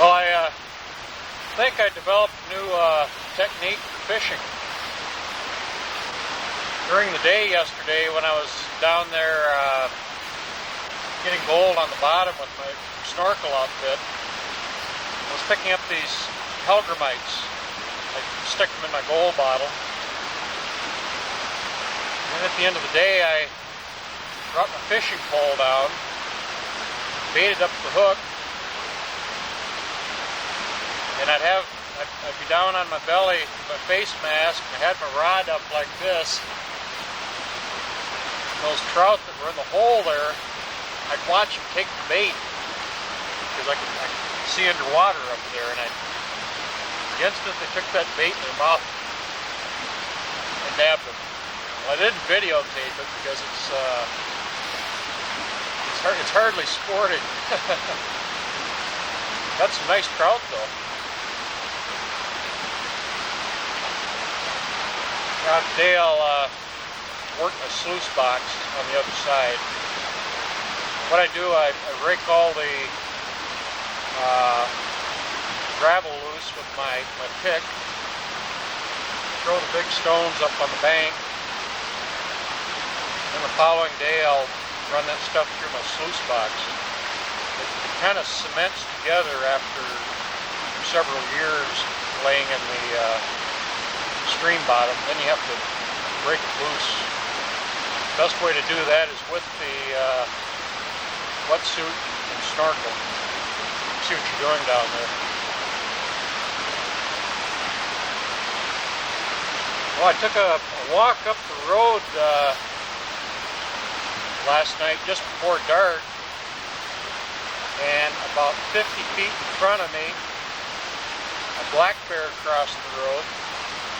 Well, I think I developed a new technique for fishing. During the day yesterday when I was down there getting gold on the bottom with my snorkel outfit, I was picking up these Hellgrammites. I stick them in my gold bottle. And at the end of the day I brought my fishing pole down, baited up the hook, and I'd be down on my belly with my face mask, and I had my rod up like this. And those trout that were in the hole there, I'd watch them take the bait, because I could see underwater up there, and the instant they took that bait in their mouth, I nabbed them. Well, I didn't videotape it because it's hardly sporting. Got some nice trout though. Now today I'll work my sluice box on the other side. What I do, I rake all the gravel loose with my pick, throw the big stones up on the bank, and the following day I'll run that stuff through my sluice box. It kind of cements together after several years laying in the stream bottom. Then you have to break it loose. The best way to do that is with the wetsuit and snorkel. See what you're doing down there. Well, I took a walk up the road last night just before dark, and about 50 feet in front of me, a black bear crossed the road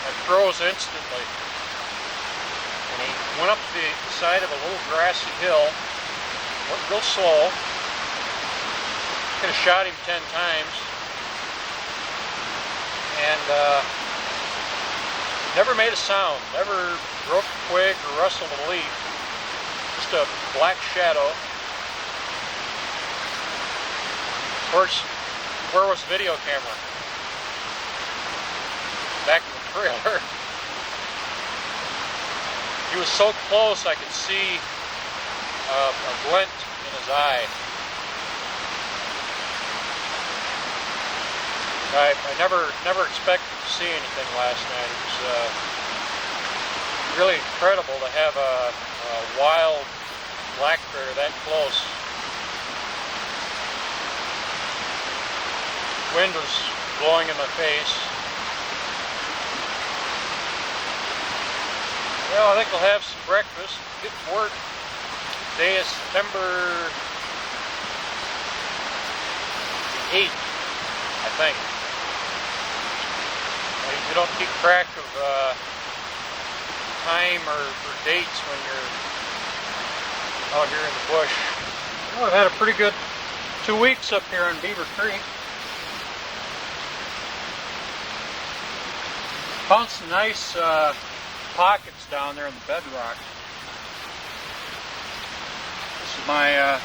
and froze instantly. And he went up the side of a little grassy hill, went real slow. Could have shot him 10 times.
and never made a sound, never broke a twig or rustled a leaf, just a black shadow. Of course, where was the video camera? Back in the trailer. He was so close I could see a glint in his eye. I never expected to see anything last night. It was really incredible to have a wild black bear that close. Wind was blowing in my face. Well, I think we'll have some breakfast, get to work. Today is September 8th, I think. You don't keep track of time or dates when you're out here in the bush. Well, I've had a pretty good 2 weeks up here in Beaver Creek. Found some nice pockets down there in the bedrock. This is my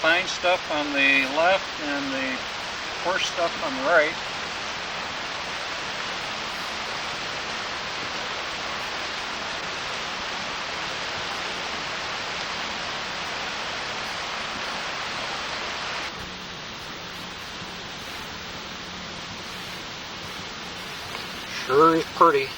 fine stuff on the left and the coarse stuff on the right. Sure is pretty.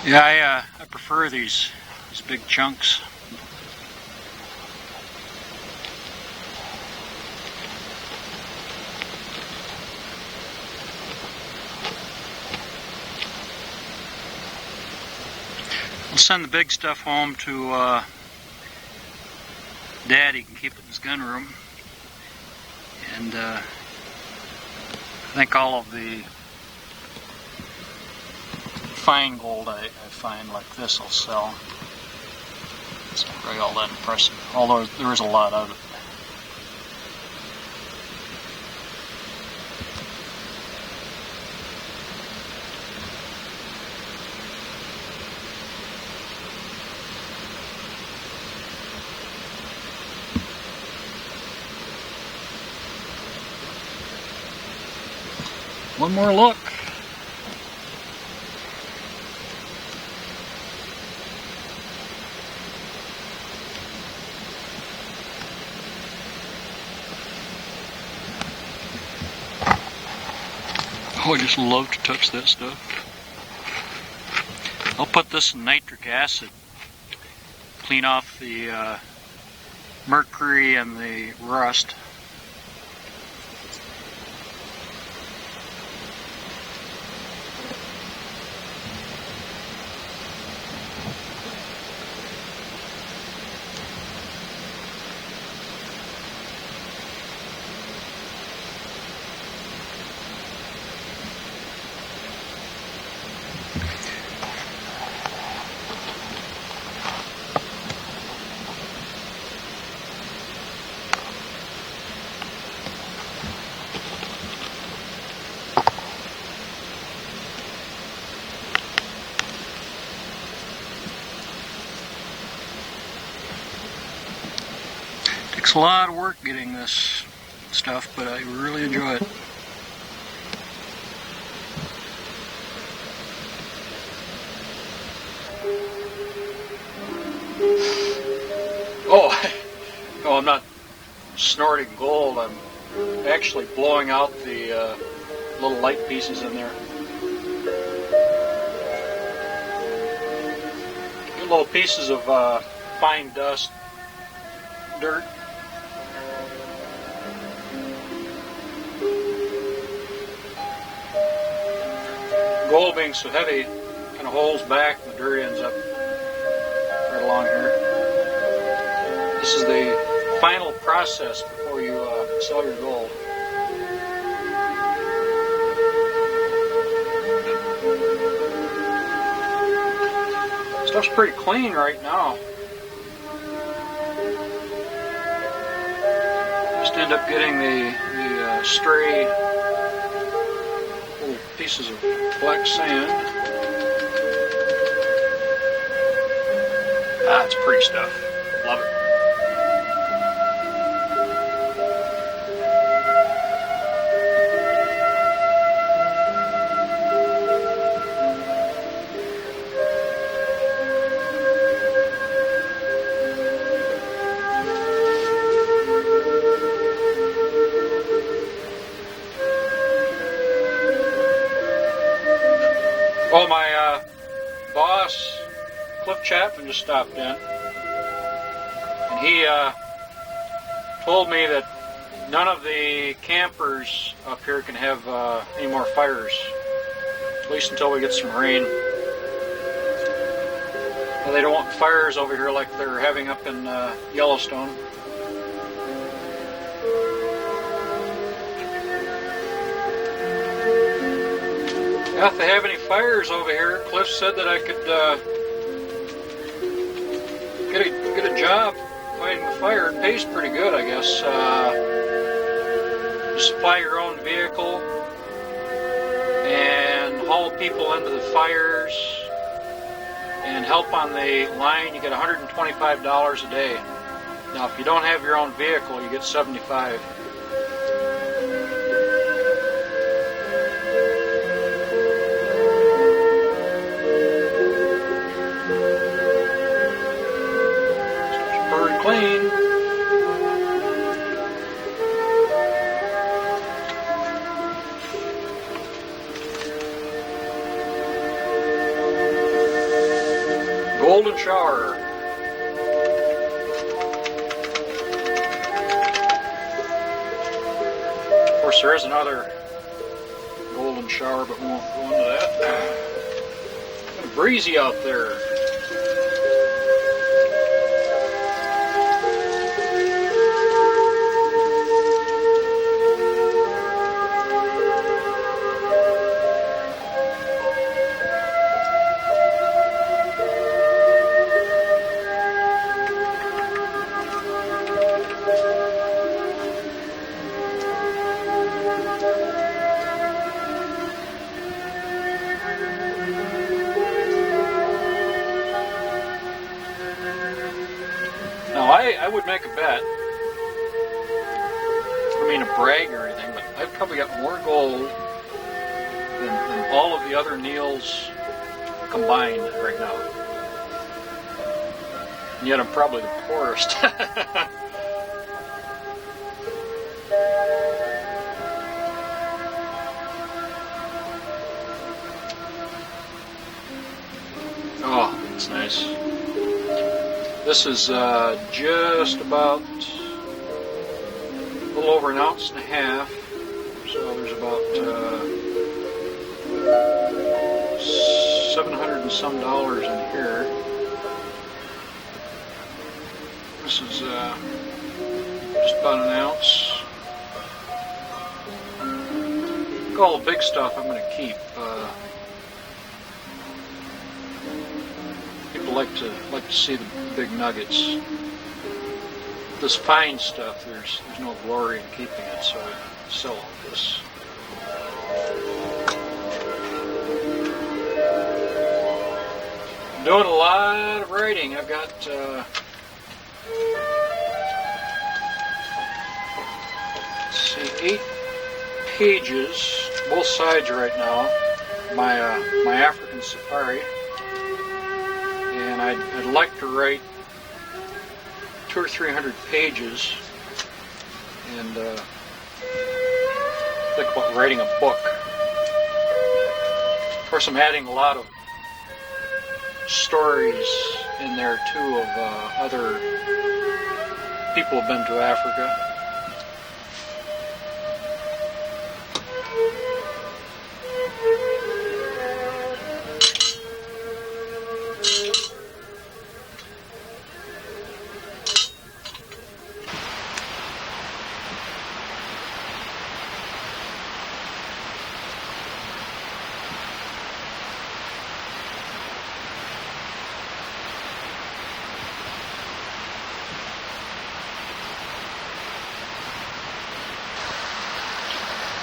Yeah, I prefer these big chunks. I'll send the big stuff home to Dad. He can keep it in his gun room. And I think all of the fine gold I find like this will sell. It's not really all that impressive, although there is a lot of it. One more look. Oh, I just love to touch that stuff. I'll put this in nitric acid, clean off the mercury and the rust. It's a lot of work getting this stuff, but I really enjoy it. Oh, no, I'm not snorting gold. I'm actually blowing out the little light pieces in there. Little pieces of fine dust, dirt. Gold being so heavy, of holes back, and the dirt ends up right along here. This is the final process before you sell your gold. Stuff's pretty clean right now. Just end up getting the stray little pieces of black sand. Ah, it's pretty stuff. Love it. Oh, my boss, Cliff Chapman, just stopped in, and he told me that none of the campers up here can have any more fires, at least until we get some rain. Well, they don't want fires over here like they're having up in Yellowstone. If they have any fires over here, Cliff said that I could get a job fighting the fire. It pays pretty good, I guess. You supply your own vehicle and haul people into the fires and help on the line. You get $125 a day. Now, if you don't have your own vehicle, you get $75. Clean. Golden shower. Of course, there is another golden shower, but we won't go into that. Kind of breezy out there. I would make a bet. I mean, a brag or anything, but I've probably got more gold than all of the other Neils combined right now. And yet I'm probably the poorest. Oh, that's nice. This is just about a little over an ounce and a half, so there's about $700 and some in here. This is just about an ounce. All the big stuff I'm going to keep. People like to see the big nuggets. This fine stuff, there's no glory in keeping it, so I sell all this. I'm doing a lot of writing. I've got let's see, 8 pages, both sides right now. My African safari. And I'd like to write 200 or 300 pages, and think about writing a book. Of course, I'm adding a lot of stories in there too of other people who've been to Africa.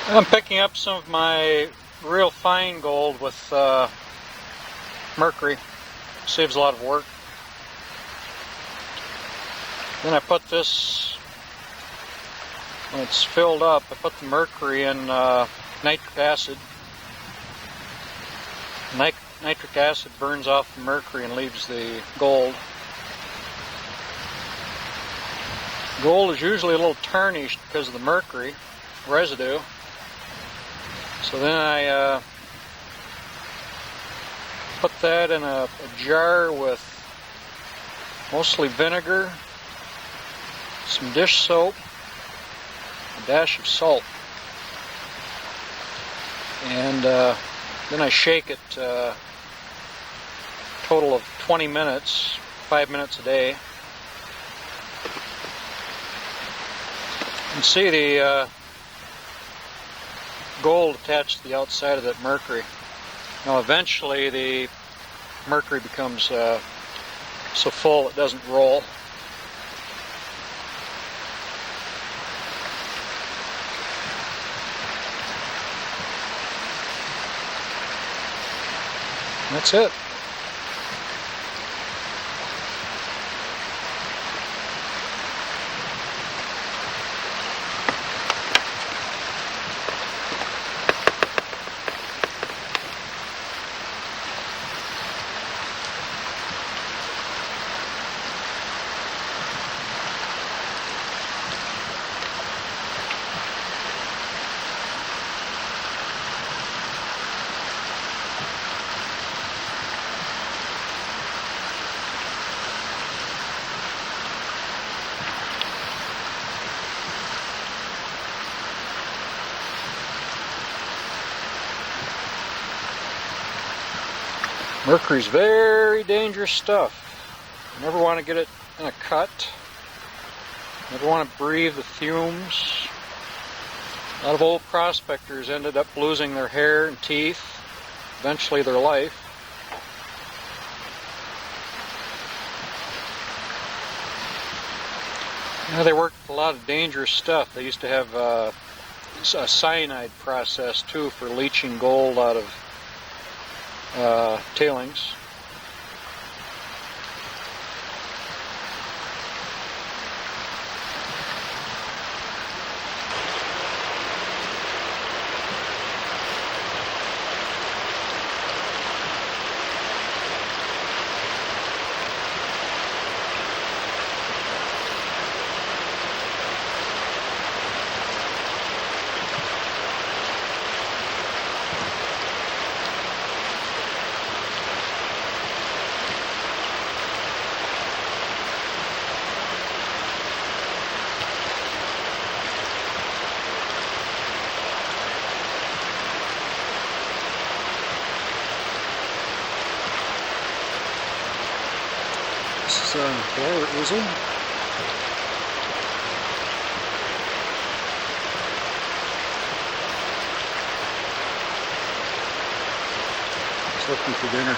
I'm picking up some of my real fine gold with Mercury. Saves a lot of work. Then I put this, when it's filled up, I put the Mercury in nitric acid. Nitric acid burns off the Mercury and leaves the gold. Gold is usually a little tarnished because of the Mercury residue. So then I put that in a jar with mostly vinegar, some dish soap, a dash of salt. And then I shake it a total of 20 minutes, 5 minutes a day. You can see the gold attached to the outside of that Mercury. Now eventually the Mercury becomes so full it doesn't roll. That's it. Mercury's very dangerous stuff. You never want to get it in a cut. Never want to breathe the fumes. A lot of old prospectors ended up losing their hair and teeth, eventually their life. You know, they worked with a lot of dangerous stuff. They used to have a cyanide process too for leaching gold out of tailings. This is Ouzel. He's looking for dinner.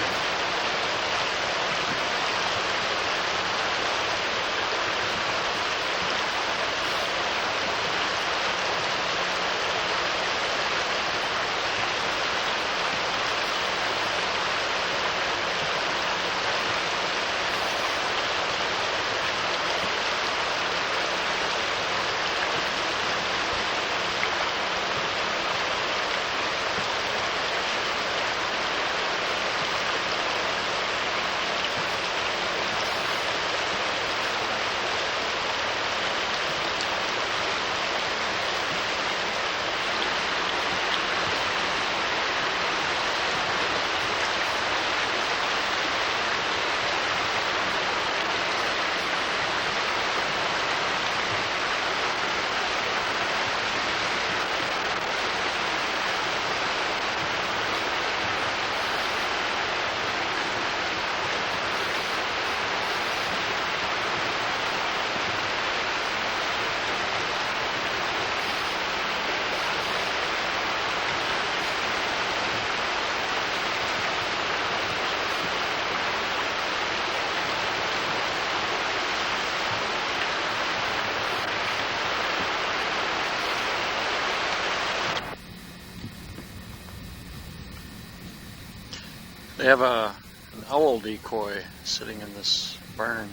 They have an owl decoy sitting in this barn.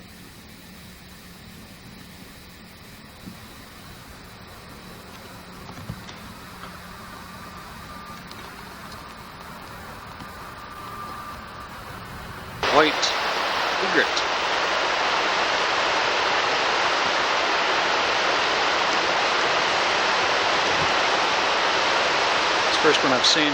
White egret. It's the first one I've seen.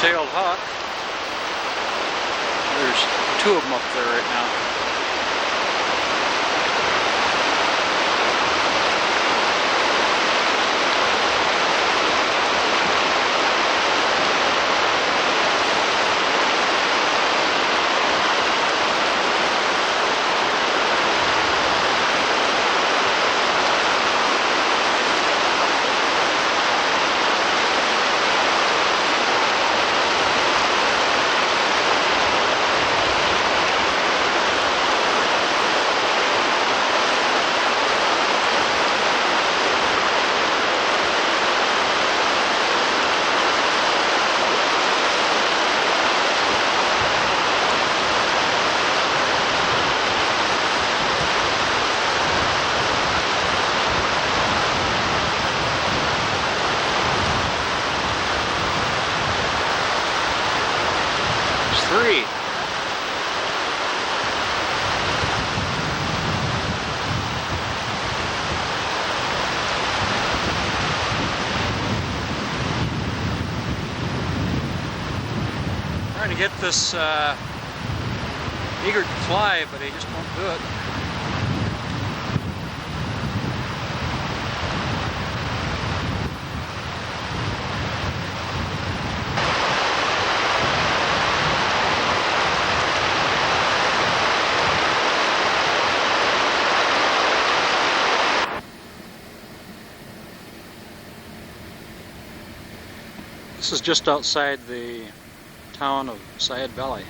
Tailed hawk. There's two of them up there right now. Three. Trying to get this egret to fly, but he just won't do it. This is just outside the town of Seiad Valley.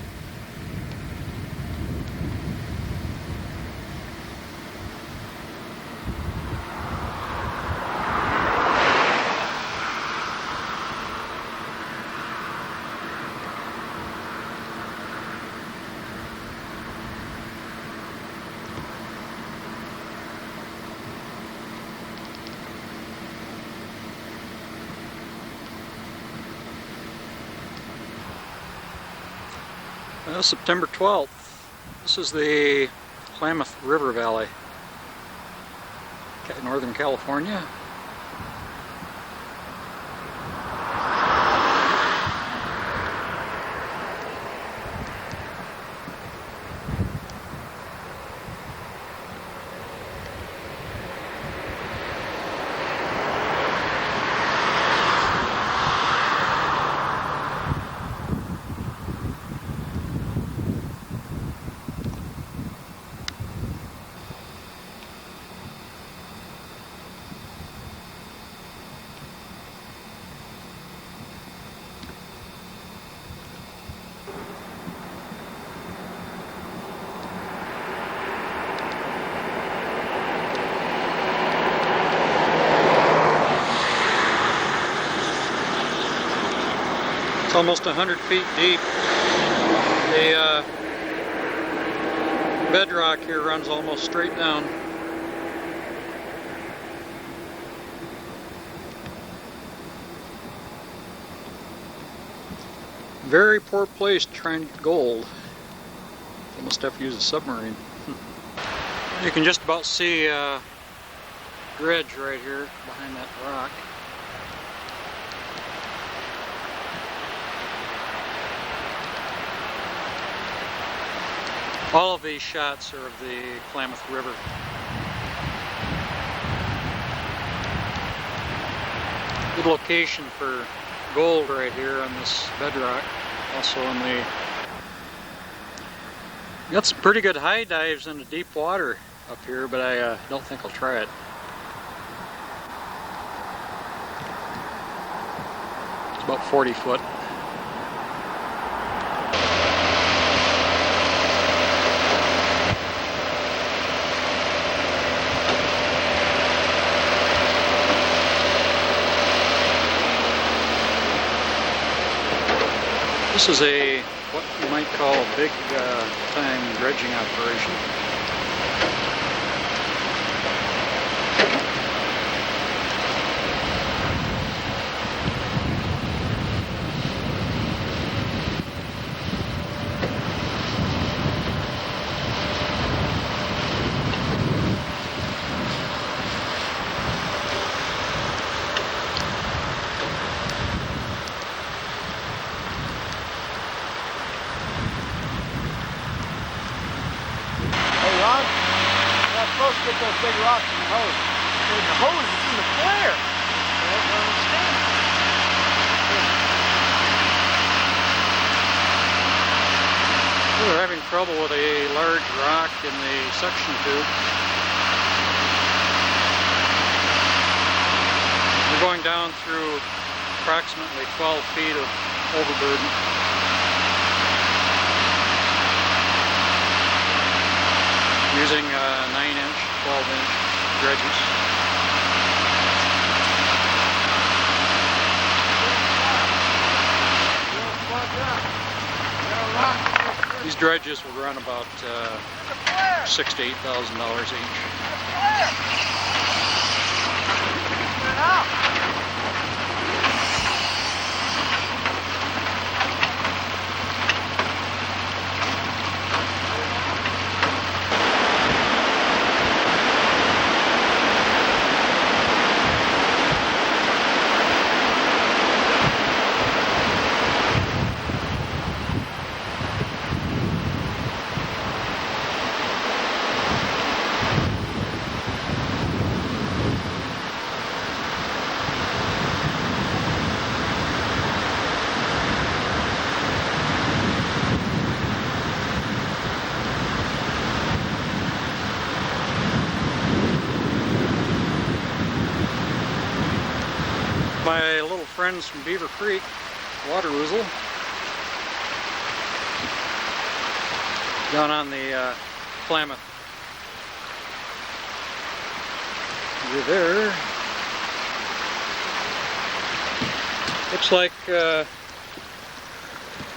September 12th. This is the Klamath River Valley, Northern California. It's almost 100 feet deep. The bedrock here runs almost straight down. Very poor place to try and get gold. Almost have to use a submarine. You can just about see Dredge right here behind that rock. All of these shots are of the Klamath River. Good location for gold right here on this bedrock. Also in the... Got some pretty good high dives into deep water up here, but I don't think I'll try it. It's about 40 foot. This is a, what you might call a big time dredging operation.
Get those big rocks in the hose. Well, the hose is in the flare. I don't understand.
We're having trouble with a large rock in the suction tube. We're going down through approximately 12 feet of overburden. Using 9-inch, 12-inch dredges. These dredges will run about $6,000 to $8,000 each. My little friends from Beaver Creek, water Ouzel, down on the Klamath River. Looks like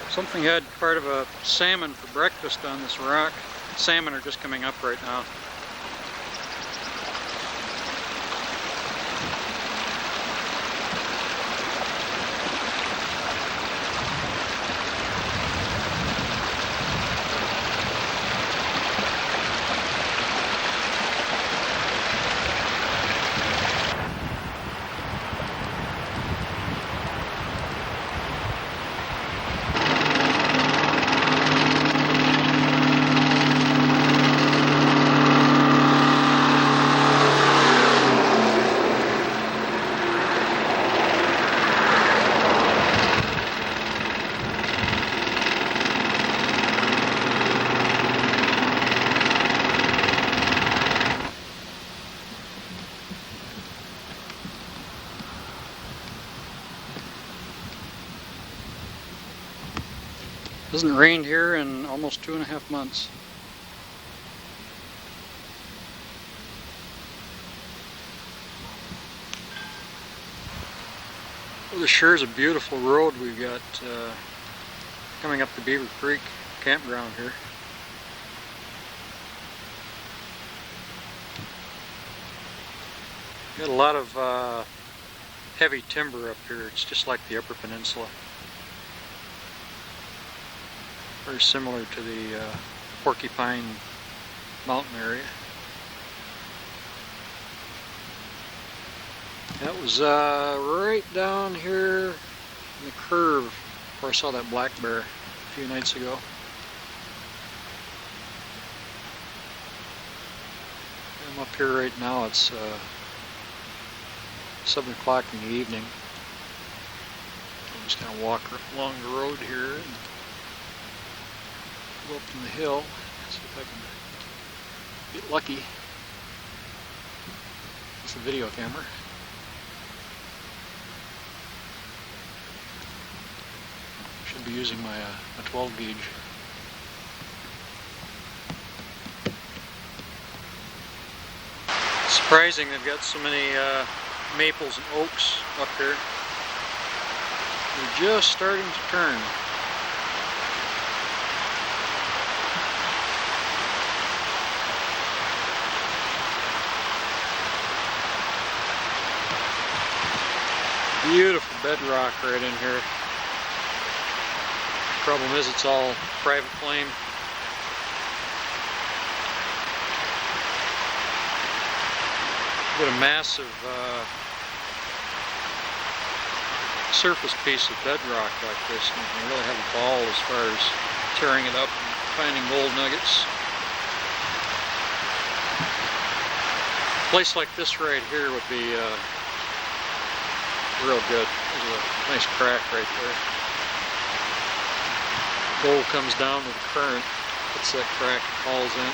something had part of a salmon for breakfast on this rock. Salmon are just coming up right now. Hasn't rained here in almost 2.5 months. Well, this sure is a beautiful road we've got coming up the Beaver Creek campground here. Got a lot of heavy timber up here. It's just like the Upper Peninsula. Very similar to the Porcupine Mountain area. That was right down here in the curve where I saw that black bear a few nights ago. I'm up here right now. It's 7 o'clock in the evening. I'm just going to walk along the road here and go up from the hill. See if I can get lucky with the video camera. Should be using my 12 gauge. Surprising they've got so many maples and oaks up here. They're just starting to turn. Beautiful bedrock right in here. Problem is it's all private claim. Got a massive surface piece of bedrock like this, and you can really have a ball as far as tearing it up and finding gold nuggets. A place like this right here would be real good. There's a nice crack right there. Gold comes down with the current, hits that crack, falls in.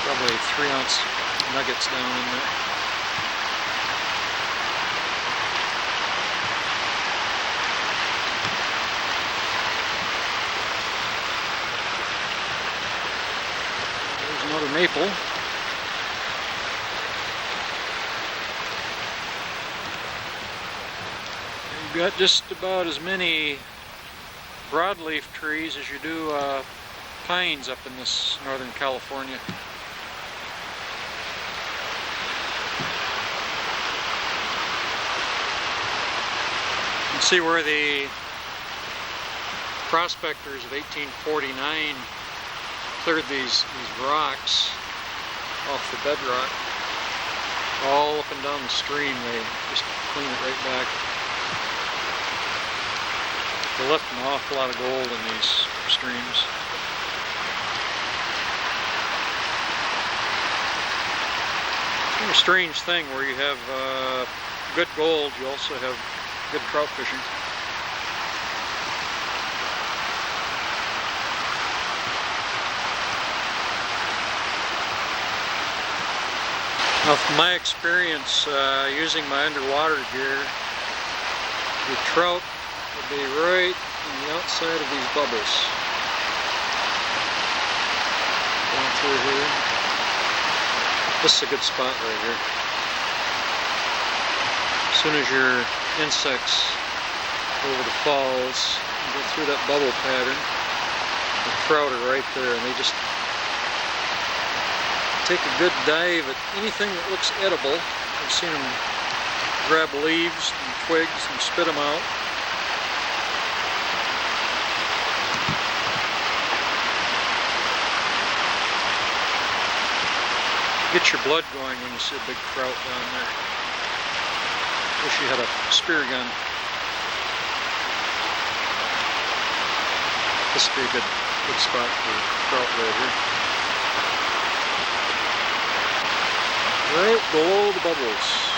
Probably 3-ounce nuggets down in there. There's another maple. You've got just about as many broadleaf trees as you do pines up in this Northern California. You can see where the prospectors of 1849 cleared these rocks off the bedrock. All up and down the stream, they just clean it right back. They left an awful lot of gold in these streams. It's a strange thing where you have good gold, you also have good trout fishing. Now, from my experience using my underwater gear, the trout will be right on the outside of these bubbles. Going through here. This is a good spot right here. As soon as your insects go over the falls and go through that bubble pattern, the trout are right there, and they just take a good dive at anything that looks edible. I've seen them grab leaves and twigs and spit them out. Get your blood going when you see a big trout down there. Wish you had a spear gun. This would be a good spot for trout right here. Right below the bubbles.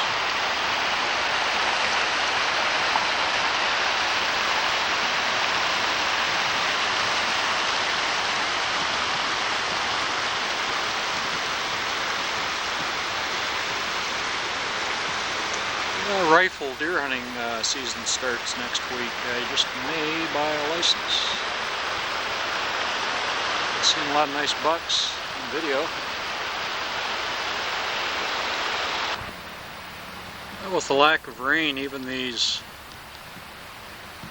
Rifle deer hunting season starts next week. You just may buy a license. I've seen a lot of nice bucks in video. Well, with the lack of rain, even these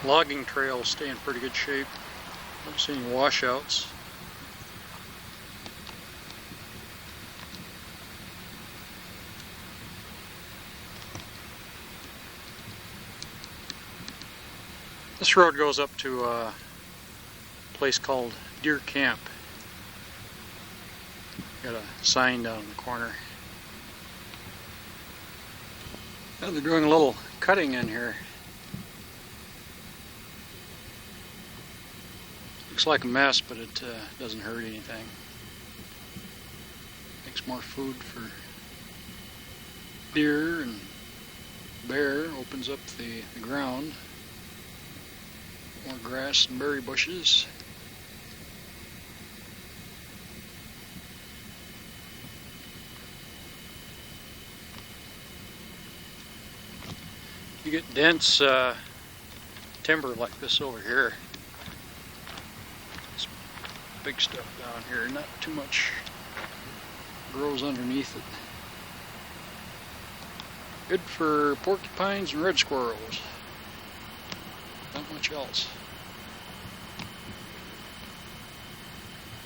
logging trails stay in pretty good shape. I haven't seen any washouts. This road goes up to a place called Deer Camp. Got a sign down in the corner. Now they're doing a little cutting in here. Looks like a mess, but it doesn't hurt anything. Makes more food for deer and bear, opens up the ground. More grass and berry bushes. You get dense timber like this over here. This big stuff down here, not too much grows underneath it. Good for porcupines and red squirrels. Not much else.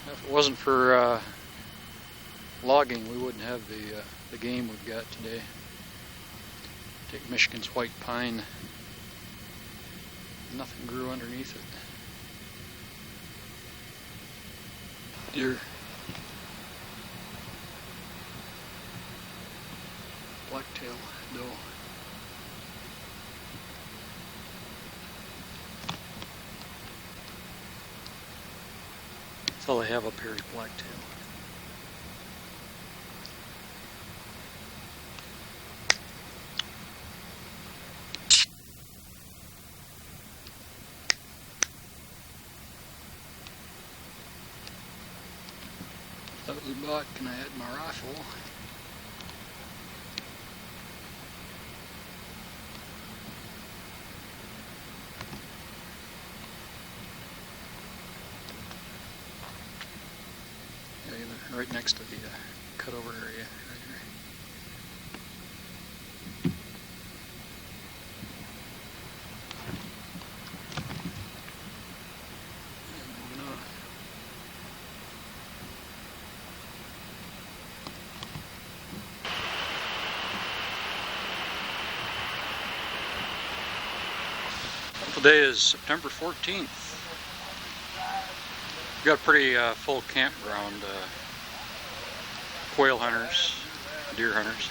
If it wasn't for logging, we wouldn't have the game we've got today. Take Michigan's white pine. Nothing grew underneath it. Deer. Blacktail doe. That's all I have up here is blacktail. That was a buck, and I had my rifle. Yeah, right next to the cutover area, right here. And moving on. Today is September 14th. We've got a pretty full campground. Quail hunters, deer hunters.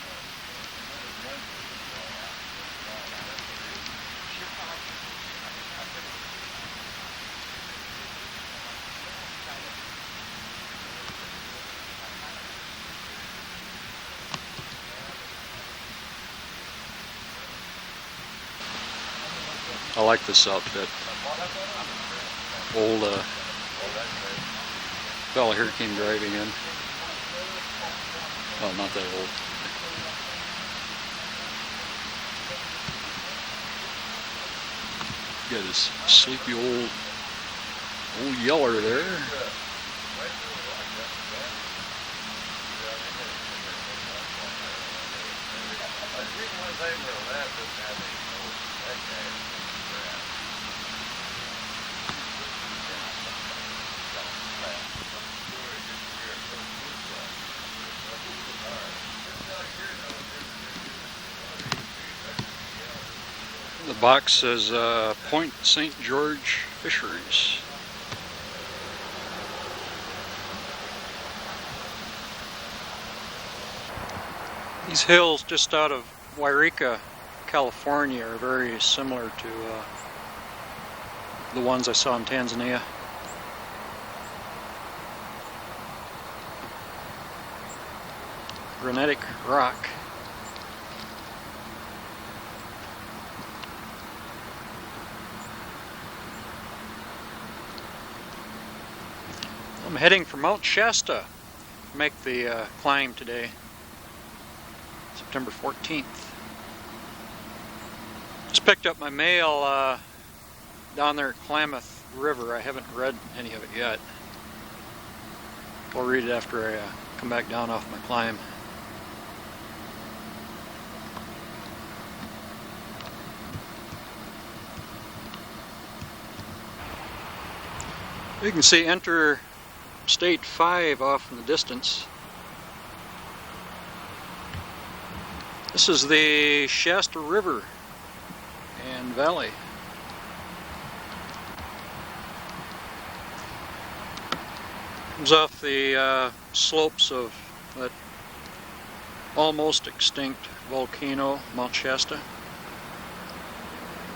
I like this outfit. Old fella here came driving in. Well, not that old. Got this sleepy old yeller there. The box says Point St. George Fisheries. These hills just out of Yreka, California are very similar to the ones I saw in Tanzania. Granitic rock. I'm heading for Mount Shasta to make the climb today, September 14th. Just picked up my mail down there at Klamath River. I haven't read any of it yet. I'll read it after I come back down off my climb. You can see Interstate 5 off in the distance. This is the Shasta River and Valley. Comes off the slopes of that almost extinct volcano, Mount Shasta.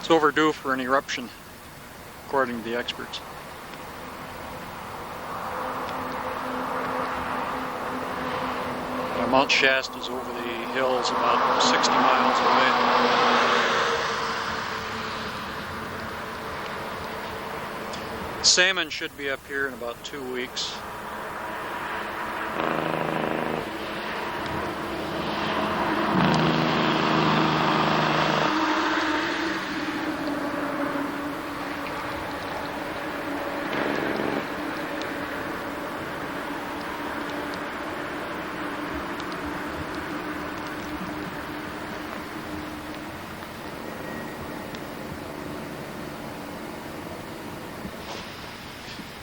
It's overdue for an eruption, according to the experts. Mount Shasta's over the hills about 60 miles away. Salmon should be up here in about 2 weeks.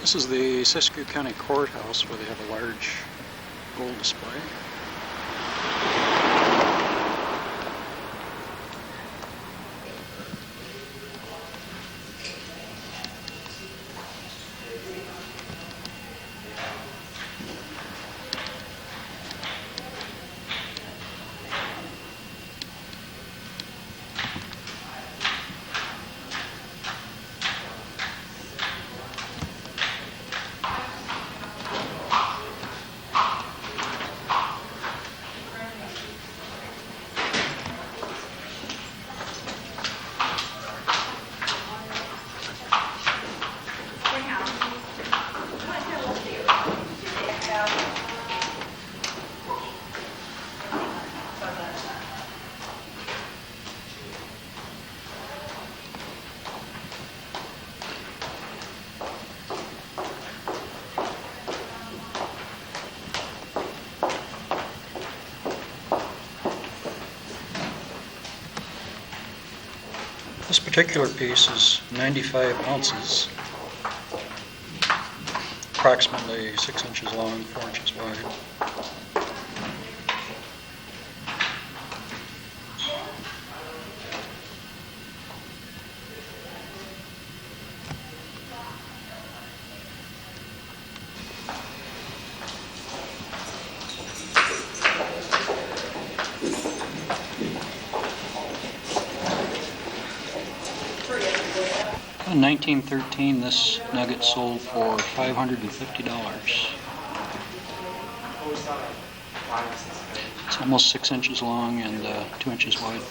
This is the Siskiyou County Courthouse where they have a large gold display. This particular piece is 95 ounces, approximately 6 inches long, 4 inches wide. In 1913, this nugget sold for $550. It's almost 6 inches long and 2 inches wide.